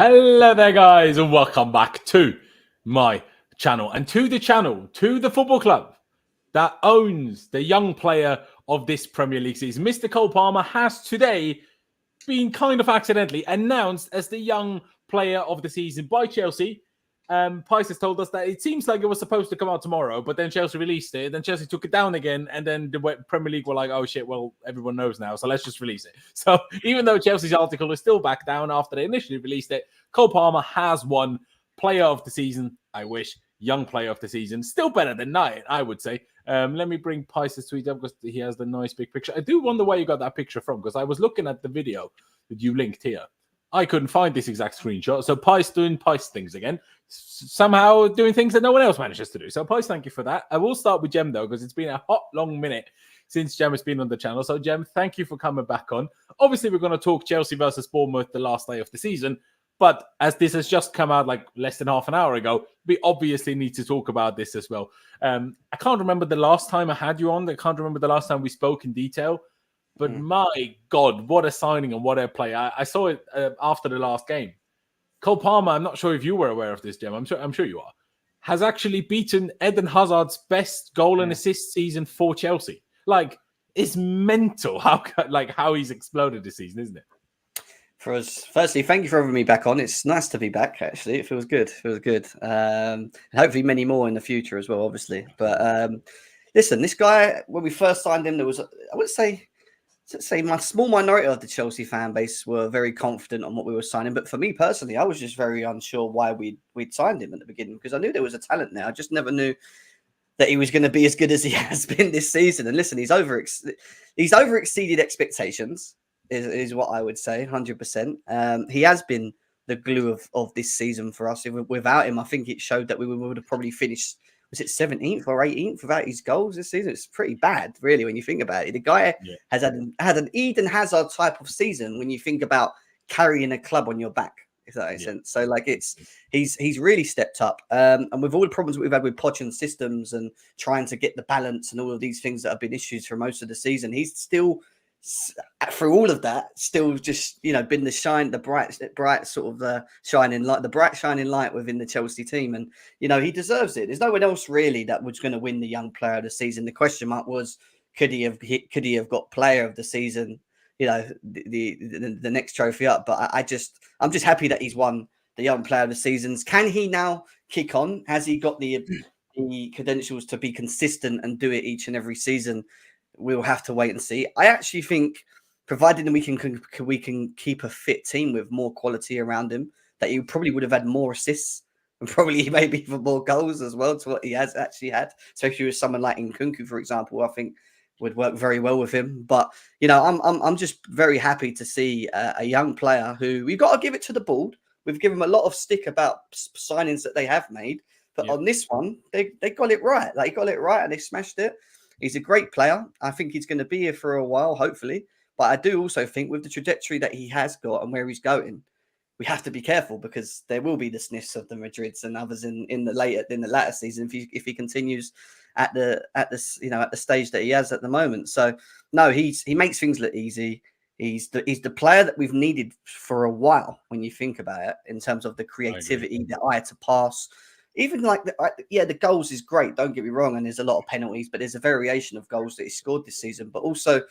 Hello there, guys, and welcome back to my channel and to the football club that owns the young player of this Premier League season. Mr. Cole Palmer has today been kind of accidentally announced as the young player of the season by Chelsea. Pys has told us that it seems like it was supposed to come out tomorrow, but then Chelsea released it. Then Chelsea took it down again, and then the Premier League were like, "Oh shit! Well, everyone knows now, so let's just release it." So even though Chelsea's article is still back down after they initially released it, Cole Palmer has won Player of the Season. I wish Young Player of the Season, still better than Knight, I would say. Let me bring Pys' tweet up because he has the nice big picture. I do wonder where you got that picture from because I was looking at the video that you linked here. I couldn't find this exact screenshot. So Pys doing Pys things again. Somehow doing things that no one else manages to do. So Pys, thank you for that. I will start with Jem though, because it's been a hot, long minute since Jem has been on the channel. So Jem, thank you for coming back on. Obviously, we're going to talk Chelsea versus Bournemouth the last day of the season. But as this has just come out like less than half an hour ago, we obviously need to talk about this as well. I can't remember the last time I had you on. I can't remember the last time we spoke in detail. But my God, what a signing and what a play. I saw it after the last game. Cole Palmer, I'm not sure if you were aware of this, Jem. I'm sure you are. Has actually beaten Eden Hazard's best goal and assist season for Chelsea. Like, it's mental how he's exploded this season, isn't it? For us, firstly, thank you for having me back on. It's nice to be back, actually. It feels good. And hopefully many more in the future as well, obviously. But listen, this guy, when we first signed him, there was, I would say my small minority of the Chelsea fan base were very confident on what we were signing. But for me personally, I was just very unsure why we'd signed him at the beginning because I knew there was a talent there. I just never knew that he was going to be as good as he has been this season. And listen, he's over exceeded expectations. Is what I would say, 100%. He has been the glue of this season for us. Without him, I think it showed that we would have probably finished, was it 17th or 18th without his goals this season? It's pretty bad, really, when you think about it. The guy has had an Eden Hazard type of season when you think about carrying a club on your back, if that makes sense. So, like, he's really stepped up. And with all the problems we've had with Poch and systems and trying to get the balance and all of these things that have been issues for most of the season, he's still, through all of that, still just been the bright sort of shining light, the bright shining light within the Chelsea team, and he deserves it. There's no one else really that was going to win the Young Player of the Season. The question mark was, could he have got Player of the Season? The next trophy up. But I'm just happy that he's won the Young Player of the Seasons. Can he now kick on? Has he got the credentials to be consistent and do it each and every season? We'll have to wait and see. I actually think, provided we can keep a fit team with more quality around him, that he probably would have had more assists and probably maybe even more goals as well to what he has actually had. Especially with someone like Nkunku, for example, I think would work very well with him. But I'm just very happy to see a young player who we've got to give it to the board. We've given him a lot of stick about signings that they have made, but on this one, they got it right. They got it right and they smashed it. He's a great player. I think he's going to be here for a while, hopefully. But I do also think with the trajectory that he has got and where he's going, we have to be careful because there will be the sniffs of the Madrids and others in the latter season if he continues at the stage that he has at the moment. So no, he makes things look easy. He's the player that we've needed for a while when you think about it, in terms of the creativity, the eye to pass. Even the goals is great. Don't get me wrong, and there's a lot of penalties, but there's a variation of goals that he scored this season. But also,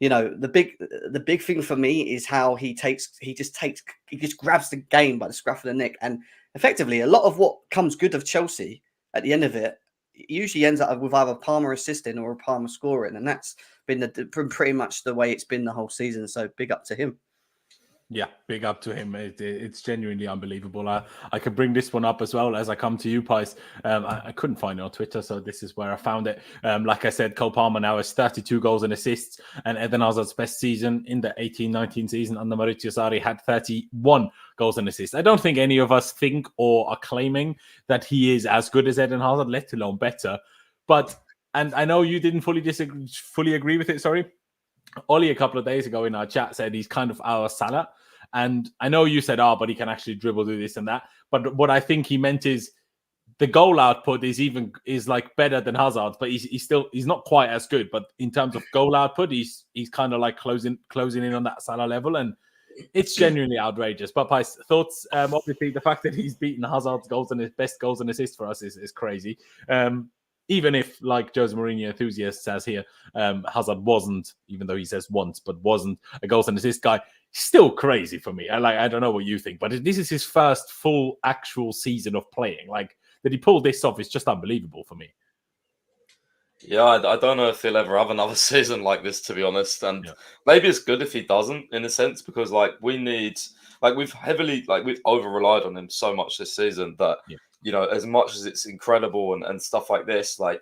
the big thing for me is how he just grabs the game by the scruff of the neck, and effectively a lot of what comes good of Chelsea at the end of it usually ends up with either Palmer assisting or Palmer scoring, and that's been pretty much the way it's been the whole season. So big up to him. Yeah, big up to him. It's genuinely unbelievable. I could bring this one up as well as I come to you, Pys. I couldn't find it on Twitter, so this is where I found it. Like I said, Cole Palmer now has 32 goals and assists, and Eden Hazard's best season in the 18-19 season under Mauricio Sarri had 31 goals and assists. I don't think any of us think or are claiming that he is as good as Eden Hazard, let alone better. And I know you didn't fully agree with it, sorry. Ollie, a couple of days ago in our chat, said he's kind of our Salah. And I know you said, but he can actually dribble, do this and that. But what I think he meant is the goal output is like better than Hazard's, but he's not quite as good. But in terms of goal output, he's kind of like closing in on that Salah level. And it's genuinely outrageous. But Pice, thoughts? Obviously, the fact that he's beaten Hazard's goals and his best goals and assists for us is crazy. Even if, like Jose Mourinho enthusiast says here, Hazard wasn't, even though he says once, but wasn't a goals and assist guy, still crazy for me. I don't know what you think, but this is his first full actual season of playing. Like, that he pulled this off is just unbelievable for me. Yeah, I don't know if he'll ever have another season like this, to be honest. And maybe it's good if he doesn't, in a sense, because like we've over relied on him so much this season that you know, as much as it's incredible and stuff like this, like,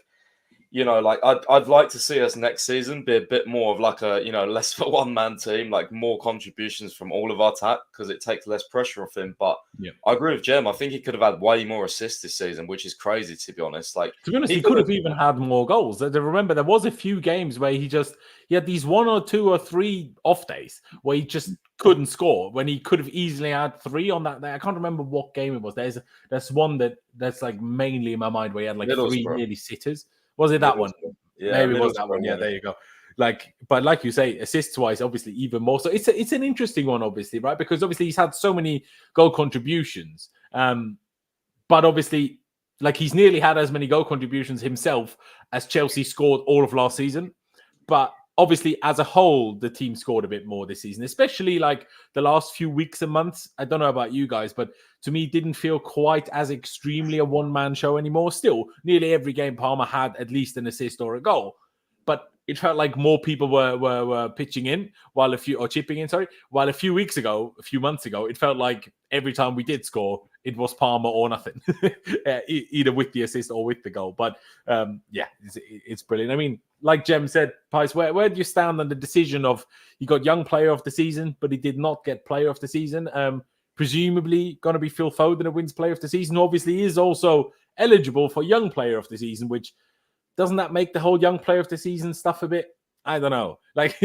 you know, like I'd like to see us next season be a bit more of like a, you know, less of a one-man team, like more contributions from all of our attack, because it takes less pressure off him. But I agree with Jem. I think he could have had way more assists this season, which is crazy, to be honest. Like, to be honest, he could have even had more goals. Remember, there was a few games where he had these 1 or 2 or 3 off days where he just couldn't score, when he could have easily had 3 on that day. I can't remember what game it was. There's one that's like mainly in my mind where he had like 3 nearly sitters. Was it that one? Yeah, maybe it was that one. Yeah, there you go. Like, but like you say, assists wise, obviously even more. So it's an interesting one, obviously, right? Because obviously he's had so many goal contributions, but obviously, like, he's nearly had as many goal contributions himself as Chelsea scored all of last season. But obviously, as a whole, the team scored a bit more this season, especially like the last few weeks and months. I don't know about you guys, but to me, it didn't feel quite as extremely a one-man show anymore. Still, nearly every game, Palmer had at least an assist or a goal. But it felt like more people were pitching in, chipping in, while a few months ago, it felt like every time we did score, it was Palmer or nothing, either with the assist or with the goal. But it's brilliant. I mean, like Jem said, Pice, where do you stand on the decision of, you got young player of the season, but he did not get player of the season? Presumably going to be Phil Foden that wins player of the season. Obviously, he is also eligible for young player of the season, which doesn't that make the whole young player of the season stuff a bit? I don't know. Like,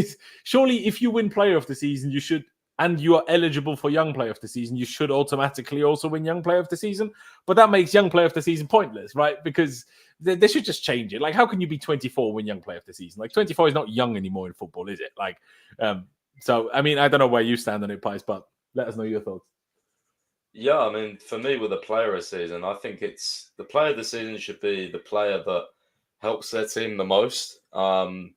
surely if you win player of the season, you should, and you are eligible for young player of the season, you should automatically also win young player of the season. But that makes young player of the season pointless, right? Because they should just change it. Like, how can you be 24 win young player of the season? Like, 24 is not young anymore in football, is it? Like, so I mean, I don't know where you stand on it, Pice, but let us know your thoughts. Yeah, I mean, for me, with a player of the season, I think it's the player of the season should be the player that helps their team the most. And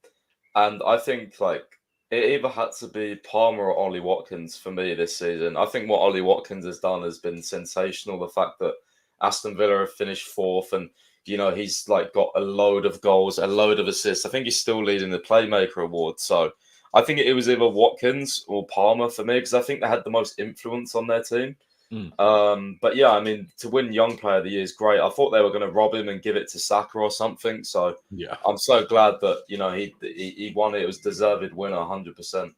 I think, like, it either had to be Palmer or Ollie Watkins for me this season. I think what Ollie Watkins has done has been sensational. The fact that Aston Villa have finished 4th and, you know, he's like got a load of goals, a load of assists. I think he's still leading the Playmaker Award. So I think it was either Watkins or Palmer for me, because I think they had the most influence on their team. But yeah, I mean, to win Young Player of the Year is great. I thought they were going to rob him and give it to Saka or something. So yeah, I'm so glad that, you know, he won it. It was deserved winner, 100%.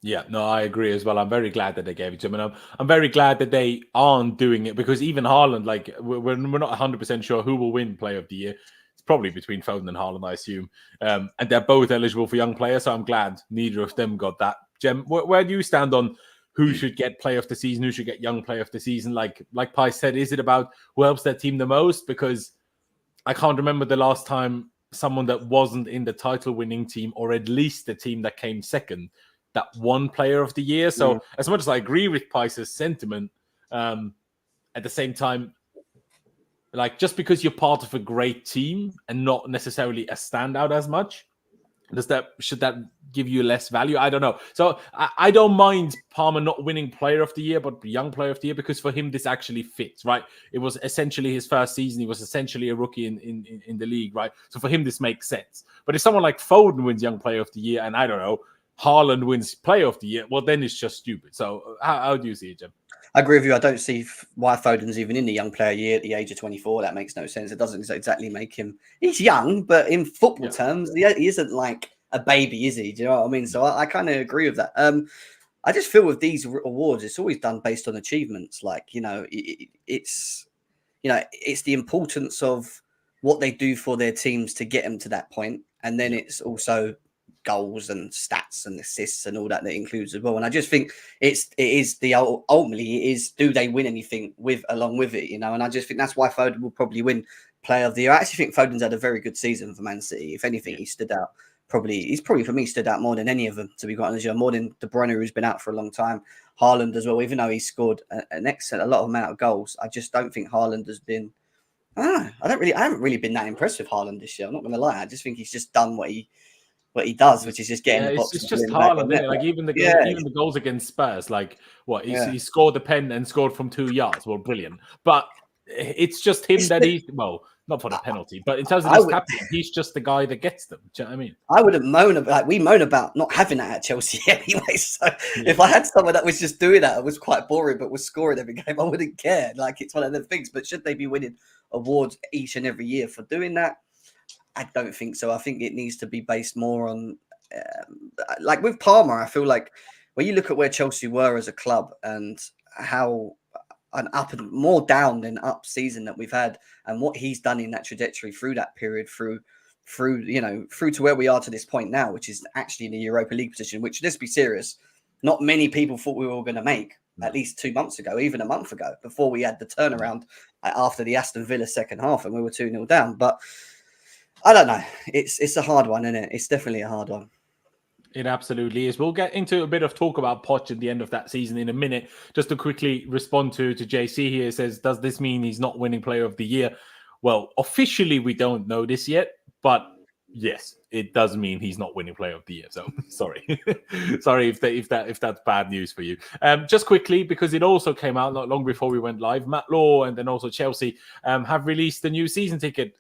Yeah, no, I agree as well. I'm very glad that they gave it to him, and I'm very glad that they aren't doing it, because even Haaland, like, we're not 100% sure who will win Player of the Year. It's probably between Foden and Haaland, I assume, and they're both eligible for young players. So I'm glad neither of them got that. Jem, where do you stand on who should get player of the season, who should get young player of the season? Like Pi said, is it about who helps their team the most? Because I can't remember the last time someone that wasn't in the title-winning team, or at least the team that came second, that won player of the year. So as much as I agree with Pice's sentiment, at the same time, like, just because you're part of a great team and not necessarily a standout as much, should that give you less value? I don't know. So I don't mind Palmer not winning player of the year, but young player of the year, because for him this actually fits, right? It was essentially his first season. He was essentially a rookie in the league, right? So for him this makes sense. But if someone like Foden wins young player of the year, and I don't know, Haaland wins player of the year, well, then it's just stupid. So how do you see it, Jim? I agree with you. I don't see why Foden's even in the young player year at the age of 24. That makes no sense. It doesn't exactly make him... He's young, but in football terms, he isn't like a baby, is he? Do you know what I mean? So I kind of agree with that. I just feel with these awards, it's always done based on achievements. Like, you know, it's the importance of what they do for their teams to get them to that point. And then it's also goals and stats and assists and all that includes as well. And I just think ultimately it is, do they win anything along with it, you know? And I just think that's why Foden will probably win player of the year. I actually think Foden's had a very good season for Man City. If anything, he stood out he's probably for me stood out more than any of them, to be quite honest. More than De Bruyne, who's been out for a long time. Haaland as well, even though he scored a lot of amount of goals. I just don't think Haaland has been. I haven't really been that impressed with Haaland this year. I'm not going to lie. I just think he's just done what he does, which is just getting the box. It's just Haaland, isn't it? Like even the goals against Spurs, like what he scored the pen and scored from 2 yards. Well, brilliant. But it's just him not for the penalty, but in terms of his tapping, he's just the guy that gets them. Do you know what I mean? I wouldn't moan about. We moan about not having that at Chelsea anyway. So if I had someone that was just doing that, it was quite boring, but was scoring every game, I wouldn't care. Like it's one of the things. But should they be winning awards each and every year for doing that? I don't think so. I think it needs to be based more on, like with Palmer. I feel like when you look at where Chelsea were as a club and how an up and more down than up season that we've had, and what he's done in that trajectory through that period, through to where we are to this point now, which is actually in the Europa League position. Which, let's be serious, not many people thought we were going to make at least 2 months ago, even a month ago, before we had the turnaround after the Aston Villa second half and we were 2-0 down. But I don't know. It's a hard one, isn't it? It's definitely a hard one. It absolutely is. We'll get into a bit of talk about Poch at the end of that season in a minute. Just to quickly respond to JC here, says, does this mean he's not winning Player of the Year? Well, officially we don't know this yet, but yes, it does mean he's not winning Player of the Year. So sorry, sorry if that's bad news for you. Just quickly, because it also came out not long before we went live. Matt Law and then also Chelsea have released the new season ticket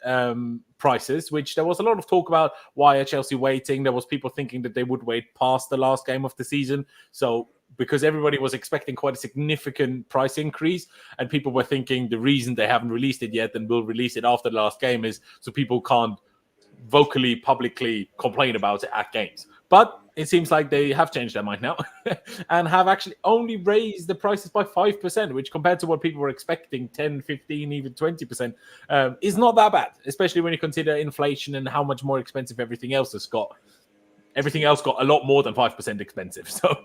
prices, which there was a lot of talk about. Why are Chelsea waiting? There was people thinking that they would wait past the last game of the season. So because everybody was expecting quite a significant price increase, and people were thinking the reason they haven't released it yet and will release it after the last game is so people can't vocally, publicly complain about it at games. But it seems like they have changed their mind now and have actually only raised the prices by 5%, which compared to what people were expecting, 10, 15, even 20%, is not that bad, especially when you consider inflation and how much more expensive everything else has got. Everything else got a lot more than 5% expensive. So,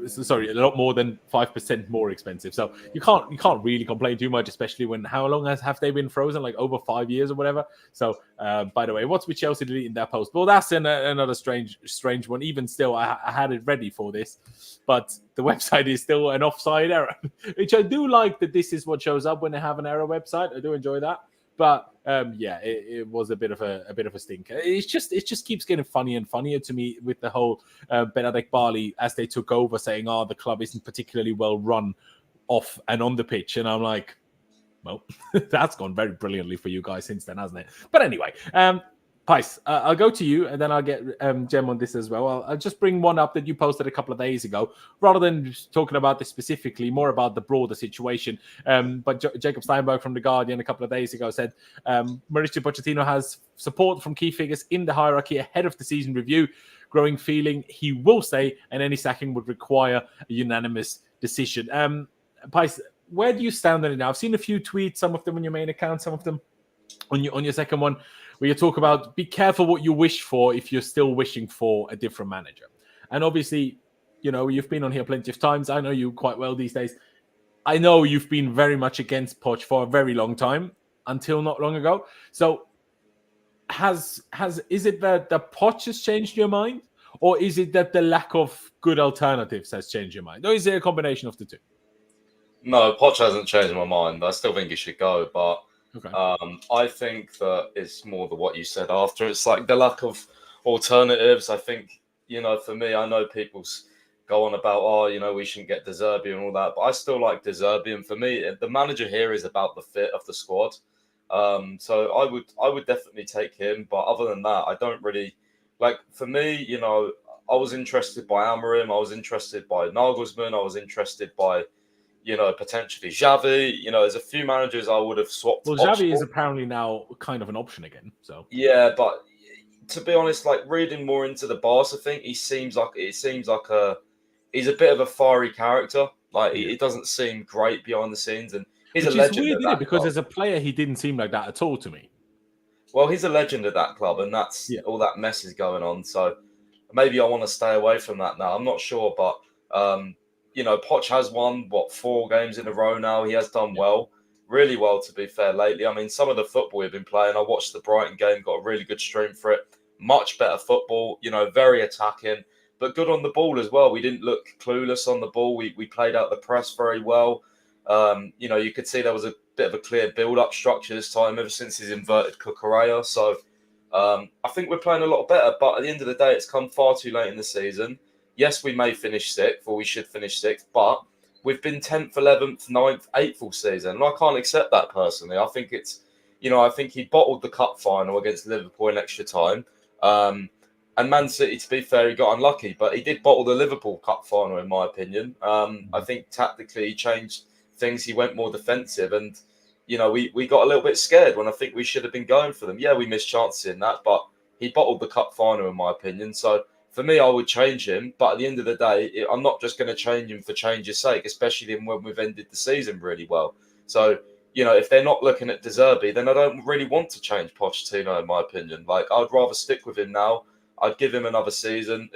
sorry, a lot more than 5% more expensive. So you can't really complain too much, especially when how long have they been frozen? Like over 5 years or whatever. So by the way, what's with Chelsea deleting that post? Well, that's another strange one. Even still, I had it ready for this, but the website is still an offside error, which I do like that this is what shows up when they have an error website. I do enjoy that. But it was a bit of a stinker. It just keeps getting funnier and funnier to me with the whole Benedict Barley as they took over, saying, "Oh, the club isn't particularly well run off and on the pitch," and I'm like, "Well, that's gone very brilliantly for you guys since then, hasn't it?" But anyway, Pys, I'll go to you, and then I'll get Jem on this as well. I'll just bring one up that you posted a couple of days ago, rather than talking about this specifically, more about the broader situation. But Jacob Steinberg from The Guardian a couple of days ago said, Mauricio Pochettino has support from key figures in the hierarchy ahead of the season review, growing feeling he will stay, and any sacking would require a unanimous decision. Pys, where do you stand on it now? I've seen a few tweets, some of them on your main account, some of them on your second one, where you talk about be careful what you wish for if you're still wishing for a different manager. And obviously, you know, you've been on here plenty of times. I know you quite well these days. I know you've been very much against Poch for a very long time, until not long ago. So is it that the Poch has changed your mind? Or is it that the lack of good alternatives has changed your mind? Or is it a combination of the two? No, Poch hasn't changed my mind. I still think he should go, but okay. I think that it's more than what you said after. It's like the lack of alternatives. I think, you know, for me, I know people go on about, oh, you know, we shouldn't get De Zerbi and all that, but I still like De Zerbi. And for me, the manager here is about the fit of the squad. So I would definitely take him. But other than that, I don't really like. For me, you know, I was interested by Amorim. I was interested by Nagelsmann. I was interested by, you know, potentially Xavi. You know, there's a few managers I would have swapped. Well, Xavi is apparently now kind of an option again. So yeah, but to be honest, like reading more into the Barca thing, he's a bit of a fiery character. Like it doesn't seem great behind the scenes, and he's a legend. Weird, at that because club. as a player, he didn't seem like that at all to me. Well, he's a legend at that club, and that's all that mess is going on. So maybe I want to stay away from that now. I'm not sure, but you know, Poch has won 4 games in a row now. He has done well, really well, to be fair, lately. I mean, some of the football we've been playing, I watched the Brighton game, got a really good stream for it. much better football, very attacking, but good on the ball as well. We didn't look clueless on the ball. We played out the press very well. You could see there was a bit of a clear build-up structure this time ever since he's inverted Cucurella. So I think we're playing a lot better, but at the end of the day, it's come far too late in the season. Yes, we may finish 6th, or we should finish 6th, but we've been 10th, 11th, 9th, 8th all season, and I can't accept that personally. I think it's, I think he bottled the cup final against Liverpool in extra time. And Man City, to be fair, he got unlucky, but he did bottle the Liverpool cup final, in my opinion. I think tactically he changed things. He went more defensive, and we got a little bit scared when I think we should have been going for them. Yeah, we missed chances in that, but he bottled the cup final, in my opinion. So for me, I would change him. But at the end of the day, I'm not just going to change him for change's sake, especially when we've ended the season really well. So, if they're not looking at De Zerbi, then I don't really want to change Pochettino, in my opinion. Like, I'd rather stick with him now. I'd give him another season.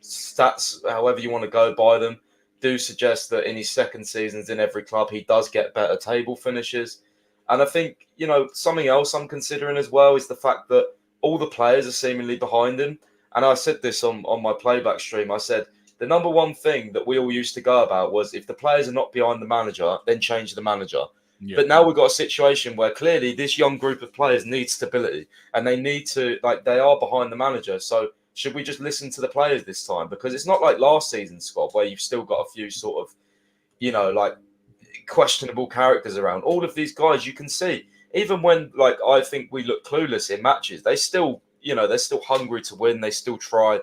Stats, however you want to go by them, do suggest that in his second seasons in every club, he does get better table finishes. And I think, something else I'm considering as well is the fact that all the players are seemingly behind him. And I said this on my playback stream. I said, the number one thing that we all used to go about was if the players are not behind the manager, then change the manager. Yeah. But now we've got a situation where clearly this young group of players need stability and they need to, they are behind the manager. So should we just listen to the players this time? Because it's not like last season's squad where you've still got a few sort of, questionable characters around. All of these guys you can see, even when I think we look clueless in matches, they still, they're still hungry to win. They still try.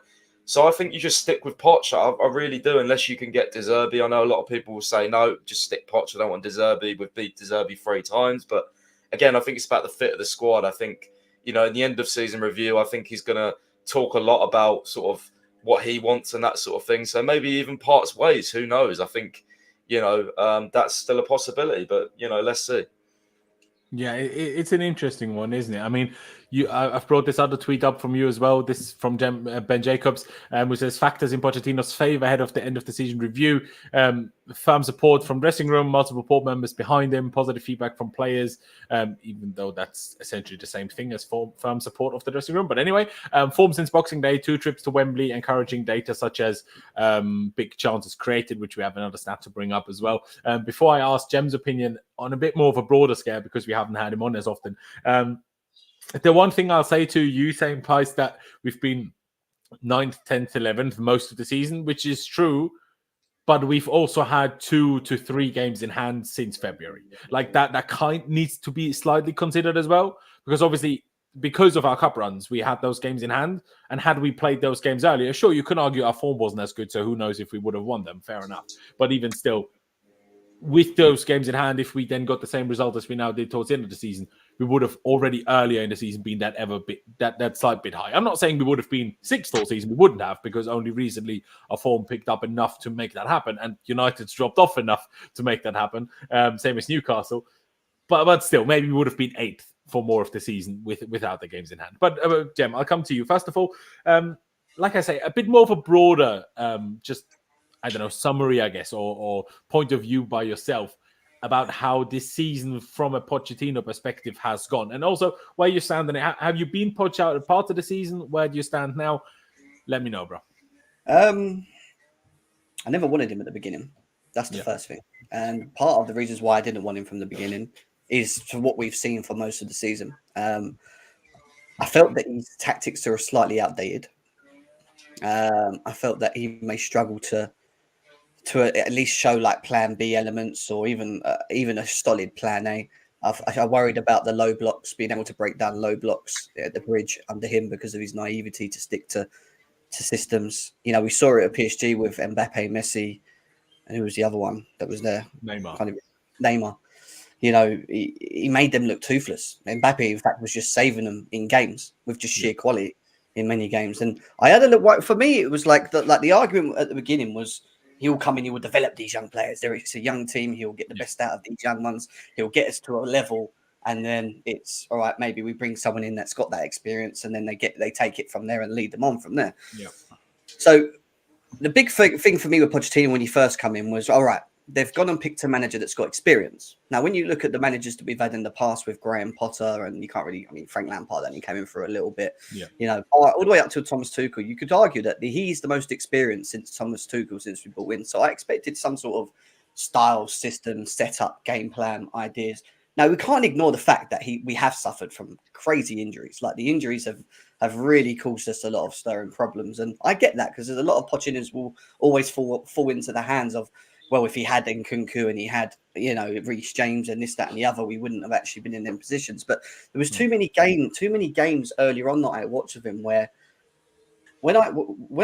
So I think you just stick with Poch. I really do, unless you can get De Zerbi. I know a lot of people will say, no, just stick Poch. I don't want De Zerbi. We've beat De Zerbi 3 times. But again, I think it's about the fit of the squad. I think, in the end of season review, I think he's going to talk a lot about sort of what he wants and that sort of thing. So maybe even parts ways. Who knows? I think, that's still a possibility. But, let's see. Yeah, it's an interesting one, isn't it? I mean, I've brought this other tweet up from you as well. This from Ben Jacobs, who says factors in Pochettino's favour ahead of the end of the season review. Firm support from dressing room, multiple board members behind him, positive feedback from players, even though that's essentially the same thing as firm support of the dressing room. But anyway, form since Boxing Day, 2 trips to Wembley, encouraging data such as big chances created, which we have another stat to bring up as well. Before I ask Jem's opinion on a bit more of a broader scale, because we haven't had him on as often, the one thing I'll say to you, saying Pies, that we've been 9th, 10th, 11th most of the season, which is true, but we've also had 2 to 3 games in hand since February. Like that kind needs to be slightly considered as well, because obviously because of our cup runs, we had those games in hand, and had we played those games earlier, sure, you can argue our form wasn't as good, so who knows if we would have won them, fair enough. But even still, with those games in hand, if we then got the same result as we now did towards the end of the season, we would have already earlier in the season been that slight bit high. I'm not saying we would have been 6th all season. We wouldn't have, because only recently our form picked up enough to make that happen, and United's dropped off enough to make that happen. Same as Newcastle, but still, maybe we would have been 8th for more of the season without the games in hand. But Jem, I'll come to you first of all. Like I say, a bit more of a broader, summary, I guess, or point of view by yourself about how this season from a Pochettino perspective has gone, and also where you stand in it. Have you been Poch out a part of the season? Where do you stand now? Let me know, bro. I never wanted him at the beginning. That's the first thing. And part of the reasons why I didn't want him from the beginning is for what we've seen for most of the season. I felt that his tactics are slightly outdated. I felt that he may struggle to at least show like plan B elements, or even a solid plan A. I worried about the low blocks, being able to break down low blocks at the bridge under him because of his naivety to stick to systems. We saw it at PSG with Mbappe, Messi, and who was the other one that was there? Neymar. He made them look toothless. Mbappe, in fact, was just saving them in games with just sheer quality in many games. And I had a look. For me, it was like the argument at the beginning was, he'll come in, he will develop these young players. It's a young team. He'll get the best out of these young ones. He'll get us to a level, and then it's all right. Maybe we bring someone in that's got that experience, and then they take it from there and lead them on from there. Yeah. So the big thing for me with Pochettino when he first came in was, all right, they've gone and picked a manager that's got experience. Now, when you look at the managers that we've had in the past with Graham Potter, and you can't really, I mean, Frank Lampard only came in for a little bit, all the way up to Thomas Tuchel, you could argue that he's the most experienced since Thomas Tuchel, since we brought in. So I expected some sort of style, system, setup, game plan, ideas. Now, we can't ignore the fact that we have suffered from crazy injuries. Like, the injuries have really caused us a lot of stirring problems. And I get that, because there's a lot of Pochettinos will always fall into the hands of, well, if he had Nkunku and he had, Reece James and this, that, and the other, we wouldn't have actually been in them positions. But there was too many games earlier on that I watched of him where when I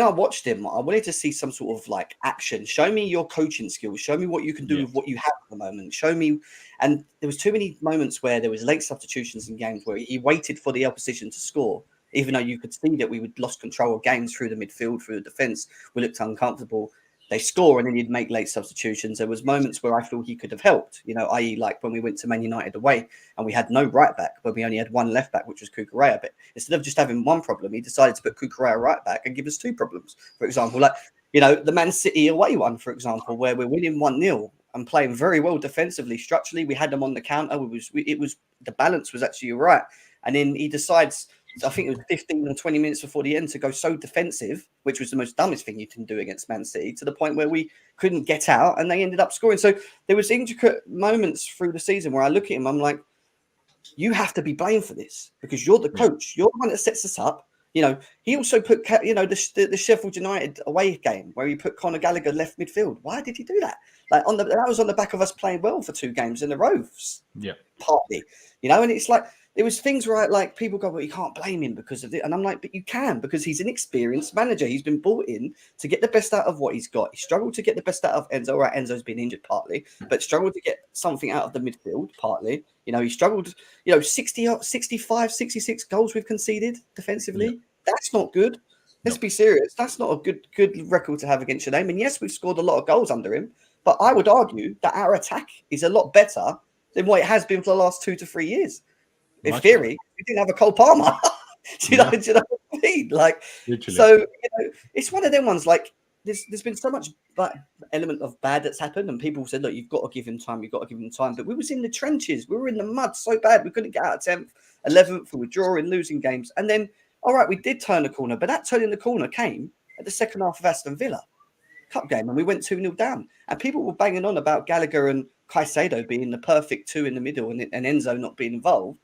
watched him, I wanted to see some sort of like action. Show me your coaching skills. Show me what you can do with what you have at the moment. Show me. And there was too many moments where there was late substitutions in games where he waited for the opposition to score, even though you could see that we would lost control of games through the midfield, through the defence. We looked uncomfortable. They score and then he'd make late substitutions. There was moments where I feel he could have helped, i.e. like when we went to Man United away and we had no right back, but we only had one left back, which was Cucurella. But instead of just having one problem, he decided to put Cucurella right back and give us two problems. For example, like, the Man City away one, for example, where we're winning 1-0 and playing very well defensively, structurally. We had them on the counter. The balance was actually right. And then he decides, I think it was 15 or 20 minutes before the end, to go so defensive, which was the most dumbest thing you can do against Man City, to the point where we couldn't get out and they ended up scoring. So there was intricate moments through the season where I look at him, I'm like, you have to be blamed for this because you're the coach. You're the one that sets us up. He also put, the Sheffield United away game where he put Conor Gallagher left midfield. Why did he do that? Like that was on the back of us playing well for 2 games in a row. Yeah. Partly, and it's like, there was things where like people go, well, you can't blame him because of it. And I'm like, but you can, because he's an experienced manager. He's been brought in to get the best out of what he's got. He struggled to get the best out of Enzo. All right, Enzo's been injured partly, but struggled to get something out of the midfield partly. He struggled, 60, 65, 66 goals we've conceded defensively. Yeah. That's not good. Let's be serious. That's not a good record to have against your name. And yes, we've scored a lot of goals under him, but I would argue that our attack is a lot better than what it has been for the last 2 to 3 years. In theory, we didn't have a Cole Palmer. do you know what I mean? Like, literally. So it's one of them ones. Like, there's been so much element of bad that's happened, and people said, "Look, you've got to give him time. You've got to give him time." But we was in the trenches. We were in the mud so bad we couldn't get out of 10th, 11th. We were drawing, losing games, and then all right, we did turn the corner, but that turning the corner came at the second half of Aston Villa Cup game, and we went 2-0 down. And people were banging on about Gallagher and Caicedo being the perfect 2 in the middle, and Enzo not being involved.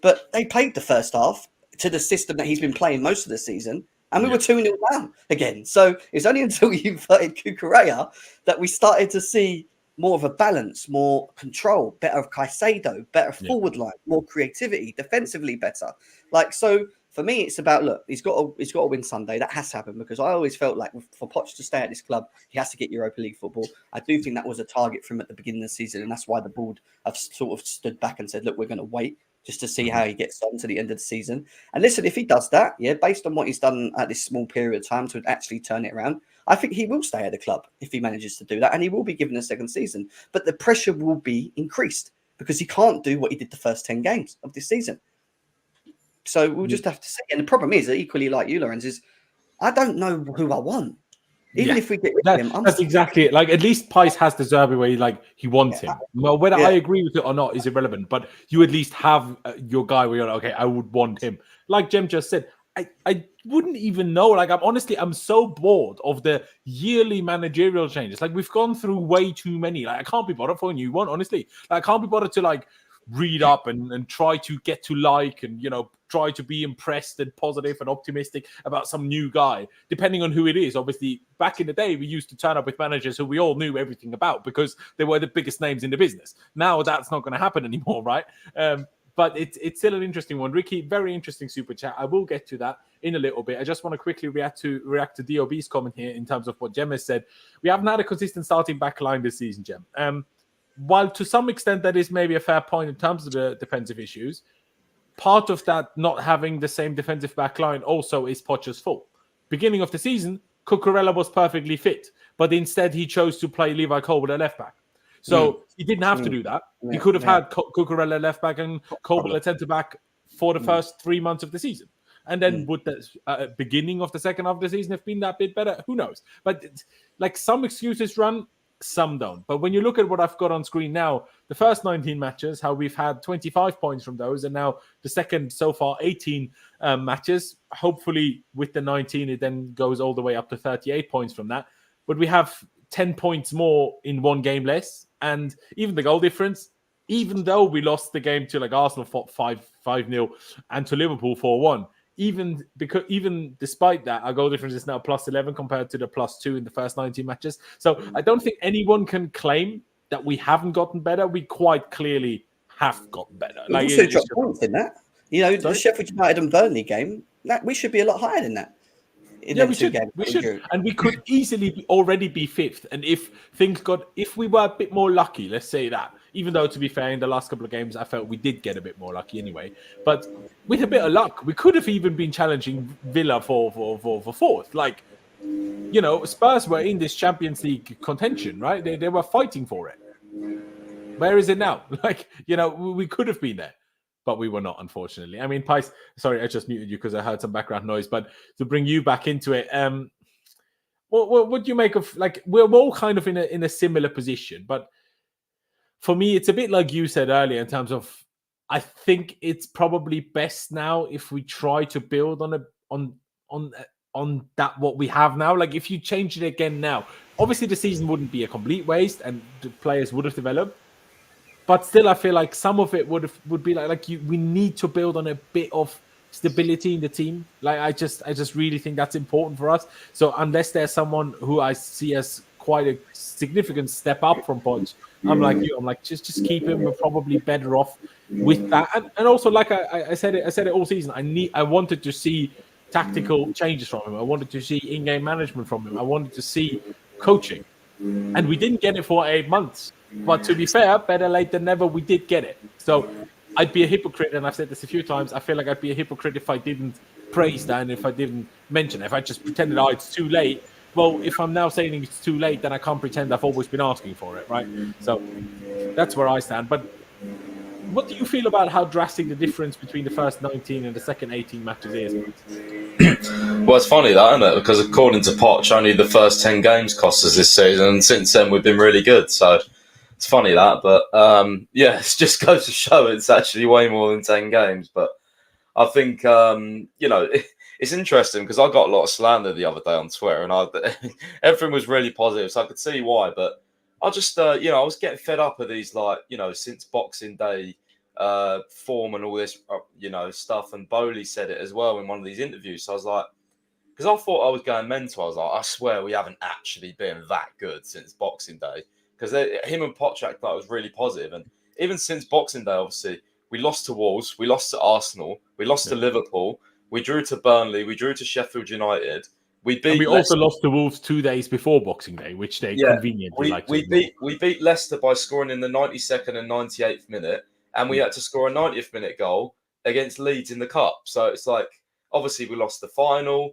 But they played the first half to the system that he's been playing most of the season, and we were 2-0 down again. So it's only until you inverted Cucurella that we started to see more of a balance, more control, better of Caicedo, better forward line, more creativity, defensively better. Like, so for me, it's about, look, he's got to win Sunday. That has to happen, because I always felt like for Poch to stay at this club, he has to get Europa League football. I do think that was a target for him at the beginning of the season, and that's why the board have sort of stood back and said, look, we're going to wait just to see how he gets on to the end of the season. And listen, if he does that, based on what he's done at this small period of time to actually turn it around, I think he will stay at the club if he manages to do that, and he will be given a second season. But the pressure will be increased because he can't do what he did the first 10 games of this season. So we'll just have to see. And the problem is that, equally like you, Laurenz, is I don't know who I want. Even if we get rid of him, that's exactly it. Like, at least Pais has the Zerbi where he wants him. Well, whether I agree with it or not is irrelevant. But you at least have your guy where you're like, okay, I would want him. Like Jem just said, I wouldn't even know. Like, I'm so bored of the yearly managerial changes. Like, we've gone through way too many. Like, I can't be bothered for a new one, honestly. Like, I can't be bothered to read up and try to get to and try to be impressed and positive and optimistic about some new guy, depending on who it is. Obviously, back in the day, we used to turn up with managers who we all knew everything about because they were the biggest names in the business. Now that's not going to happen anymore, right? But it's still an interesting one. Ricky, very interesting super chat. I will get to that in a little bit. I just want to quickly react to DOB's comment here in terms of what Jem has said. We haven't had a consistent starting back line this season, Jem. While to some extent that is maybe a fair point in terms of the defensive issues, part of that not having the same defensive back line also is Poch's fault. Beginning of the season, Cucurella was perfectly fit, but instead he chose to play Levi Colwill at left back. So he didn't have to do that. He could have had Cucurella left back and Colwill at centre back for the first 3 months of the season. And then would the beginning of the second half of the season have been that bit better? Who knows? But some excuses run. some don't. But when you look at what I've got on screen now, the first 19 matches, how we've had 25 points from those, and now the second so far 18 matches. Hopefully with the 19, it then goes all the way up to 38 points from that. But we have 10 points more in one game less. And even the goal difference, even though we lost the game to like Arsenal 5-0 and to Liverpool 4-1, even despite that, our goal difference is now plus 11 compared to the plus 2 in the first 19 matches. So I don't think anyone can claim that we haven't gotten better. We quite clearly have gotten better. We've also dropped points in that. You know, the Sheffield United and Burnley game, we should be a lot higher than that. We should. And we could easily already be fifth. And if we were a bit more lucky, let's say that, even though, to be fair, in the last couple of games, I felt we did get a bit more lucky anyway. But with a bit of luck, we could have even been challenging Villa for fourth. Like, you know, Spurs were in this Champions League contention, right? They were fighting for it. Where is it now? Like, you know, we could have been there, but we were not, unfortunately. I mean, Pais, sorry, I just muted you because I heard some background noise. But to bring you back into it, what do you make of, like, we're all kind of in a similar position, but for me, it's a bit like you said earlier in terms of, I think it's probably best now if we try to build on that what we have now. Like, if you change it again now, obviously the season wouldn't be a complete waste and the players would have developed. But still, I feel like some of it would be we need to build on a bit of stability in the team. Like, I just really think that's important for us. So unless there's someone who I see as quite a significant step up from Poch, I'm like you. I'm like, just keep him. We're probably better off with that. And also, like I said it all season. I wanted to see tactical changes from him. I wanted to see in-game management from him. I wanted to see coaching, and we didn't get it for 8 months. But to be fair, better late than never, we did get it. So I'd be a hypocrite, and I've said this a few times. I feel like I'd be a hypocrite if I didn't praise that and if I didn't mention it. If I just pretended, it's too late. Well, if I'm now saying it's too late, then I can't pretend I've always been asking for it, right? So that's where I stand. But what do you feel about how drastic the difference between the first 19 and the second 18 matches is? Well, it's funny that, isn't it? Because according to Poch, only the first 10 games cost us this season, and since then we've been really good. So it's funny that, but it just goes to show it's actually way more than 10 games. But I think, it's interesting because I got a lot of slander the other day on Twitter, and everything was really positive, so I could see why. But I just, I was getting fed up of these, since Boxing Day form and all this, stuff. And Bowley said it as well in one of these interviews. So I was like, because I thought I was going mental. I was like, I swear we haven't actually been that good since Boxing Day. Because him and Poch acted like it was really positive. And even since Boxing Day, obviously, we lost to Wolves, we lost to Arsenal, we lost to Liverpool, we drew to Burnley, we drew to Sheffield United. We also lost to Wolves 2 days before Boxing Day, which they conveniently we beat Leicester by scoring in the 92nd and 98th minute, and we had to score a 90th minute goal against Leeds in the Cup. So it's like, obviously we lost the final.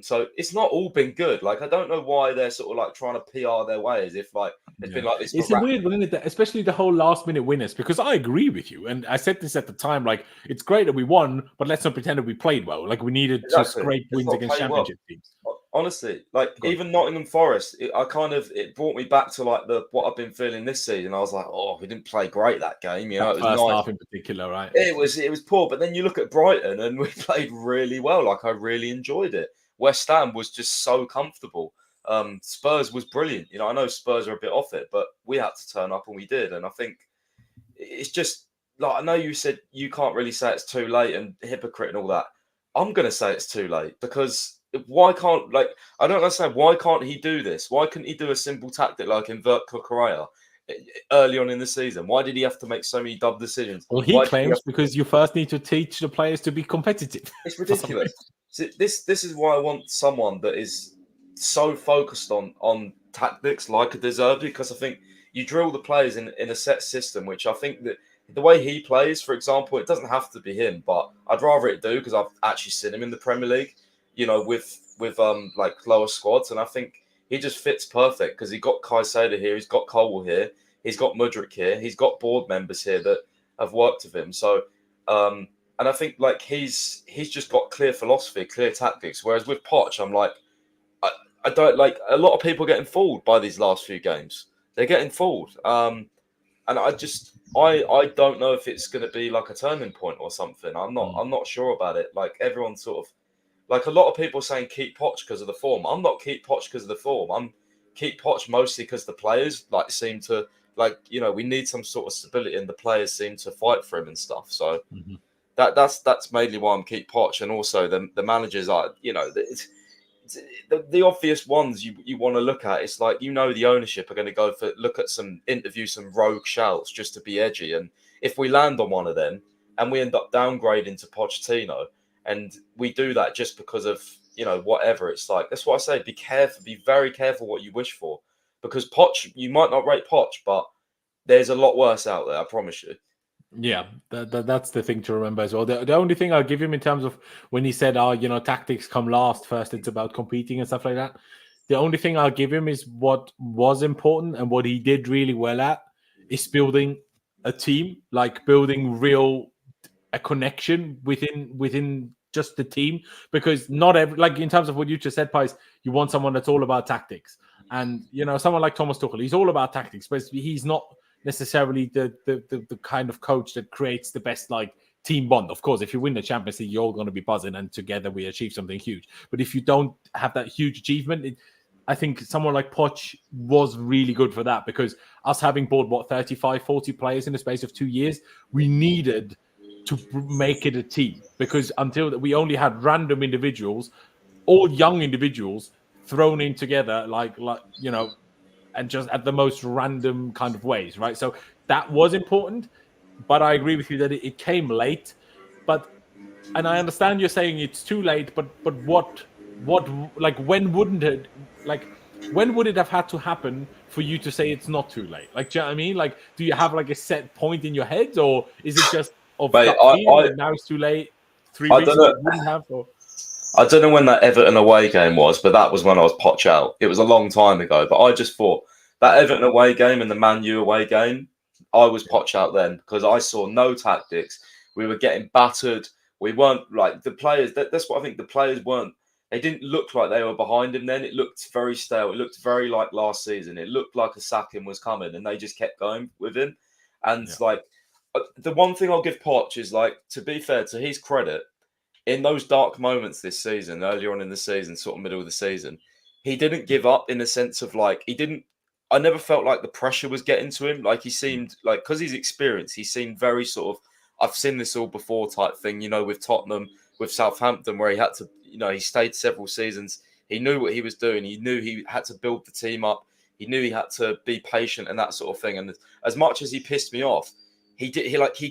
So it's not all been good. Like, I don't know why they're sort of like trying to PR their way as if like it's been like this. It's a weird one, isn't it? Especially the whole last minute winners, because I agree with you. And I said this at the time, like, it's great that we won, but let's not pretend that we played well. Like, we needed to scrape wins against championship teams. Honestly, like even Nottingham Forest, it brought me back to like what I've been feeling this season. I was like, we didn't play great that game. You know, it was first nice. half in particular, right? It was poor, but then you look at Brighton and we played really well. Like, I really enjoyed it. West Ham was just so comfortable. Spurs was brilliant. You know, I know Spurs are a bit off it, but we had to turn up and we did. And I think it's just like, I know you said you can't really say it's too late and hypocrite and all that. I'm going to say it's too late because why can't, like, I don't understand. Why can't he do this? Why couldn't he do a simple tactic like invert Cucurella early on in the season? Why did he have to make so many dumb decisions? Well, he claims because you first need to teach the players to be competitive. It's ridiculous. So this is why I want someone that is so focused on tactics like a De Zerbi, because I think you drill the players in a set system, which I think that the way he plays, for example, it doesn't have to be him, but I'd rather it do because I've actually seen him in the Premier League, you know, with like lower squads, and I think he just fits perfect because he got Caicedo here, he's got Colwell here, he's got Mudryk here, he's got board members here that have worked with him. So, and I think like he's just got clear philosophy, clear tactics. Whereas with Poch, I'm like, I don't like a lot of people getting fooled by these last few games. They're getting fooled. And I don't know if it's going to be like a turning point or something. I'm not sure about it. Like everyone sort of, like a lot of people saying keep Poch because of the form. I'm not keep Poch because of the form. I'm keep Poch mostly because the players like seem to like, you know, we need some sort of stability and the players seem to fight for him and stuff. So that's mainly why I'm keep Poch. And also the managers are, you know, the obvious ones you want to look at. It's like, you know, the ownership are going to go for interview some rogue shouts just to be edgy. And if we land on one of them and we end up downgrading to Pochettino, and we do that just because of, you know, whatever, it's like, that's what I say, be careful, be very careful what you wish for, because Poch, you might not rate Poch, but there's a lot worse out there, I promise you. Yeah, that's the thing to remember as well. The only thing I'll give him in terms of when he said, you know, tactics come last, first it's about competing and stuff like that. The only thing I'll give him is what was important and what he did really well at is building a team, like building a connection within just the team, because not every, like in terms of what you just said, Pies, you want someone that's all about tactics. And, you know, someone like Thomas Tuchel, he's all about tactics, but he's not necessarily the kind of coach that creates the best like team bond. Of course, if you win the Champions League, you're all going to be buzzing and together we achieve something huge. But if you don't have that huge achievement, I think someone like Poch was really good for that, because us having bought 35, 40 players in the space of 2 years, we needed to make it a team, because until that we only had random individuals, all young individuals thrown in together like you know, and just at the most random kind of ways, right? So that was important, but I agree with you that it came late. And I understand you're saying it's too late, but what like when would it have had to happen for you to say it's not too late? Like, do you know what I mean? Like, do you have like a set point in your head, or is it just now it's too late? 3 weeks ago it wouldn't have, or... I don't know when that Everton away game was, but that was when I was Poch out. It was a long time ago, but I just thought that Everton away game and the Man U away game, I was Poch out then, because I saw no tactics. We were getting battered. We weren't like the players. That's what I think. The players weren't. They didn't look like they were behind him then. It looked very stale. It looked very like last season. It looked like a sacking was coming, and they just kept going with him. And like the one thing I'll give Poch is, like, to be fair, to his credit, in those dark moments this season, earlier on in the season, sort of middle of the season, he didn't give up in the sense of like, I never felt like the pressure was getting to him. Like he seemed like, because he's experienced, he seemed very sort of, I've seen this all before type thing, you know, with Tottenham, with Southampton, where he had to, you know, he stayed several seasons. He knew what he was doing. He knew he had to build the team up. He knew he had to be patient and that sort of thing. And as much as he pissed me off, he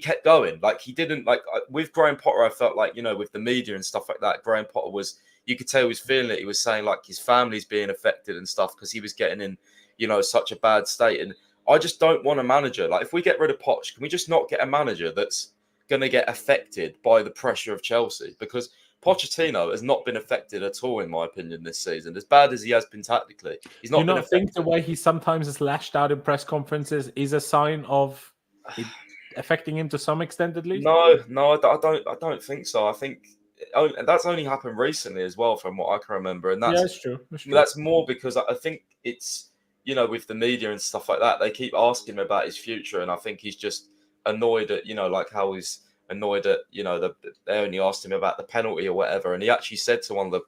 kept going. Like he didn't, like, with Graham Potter, I felt like, you know, with the media and stuff like that, Graham Potter was, you could tell he was feeling it. He was saying like his family's being affected and stuff because he was getting in, you know, such a bad state. And I just don't want a manager. Like, if we get rid of Poch, can we just not get a manager that's going to get affected by the pressure of Chelsea? Because Pochettino has not been affected at all, in my opinion, this season. As bad as he has been tactically, he's not. Do you not think the way he sometimes is lashed out in press conferences is a sign of it affecting him to some extent, at least? No, I don't think so. I think that's only happened recently as well, from what I can remember. And that's true. That's more because I think it's, you know, with the media and stuff like that, they keep asking him about his future, and I think he's just annoyed at, you know, like how he's annoyed at, you know, they only asked him about the penalty or whatever, and he actually said to one of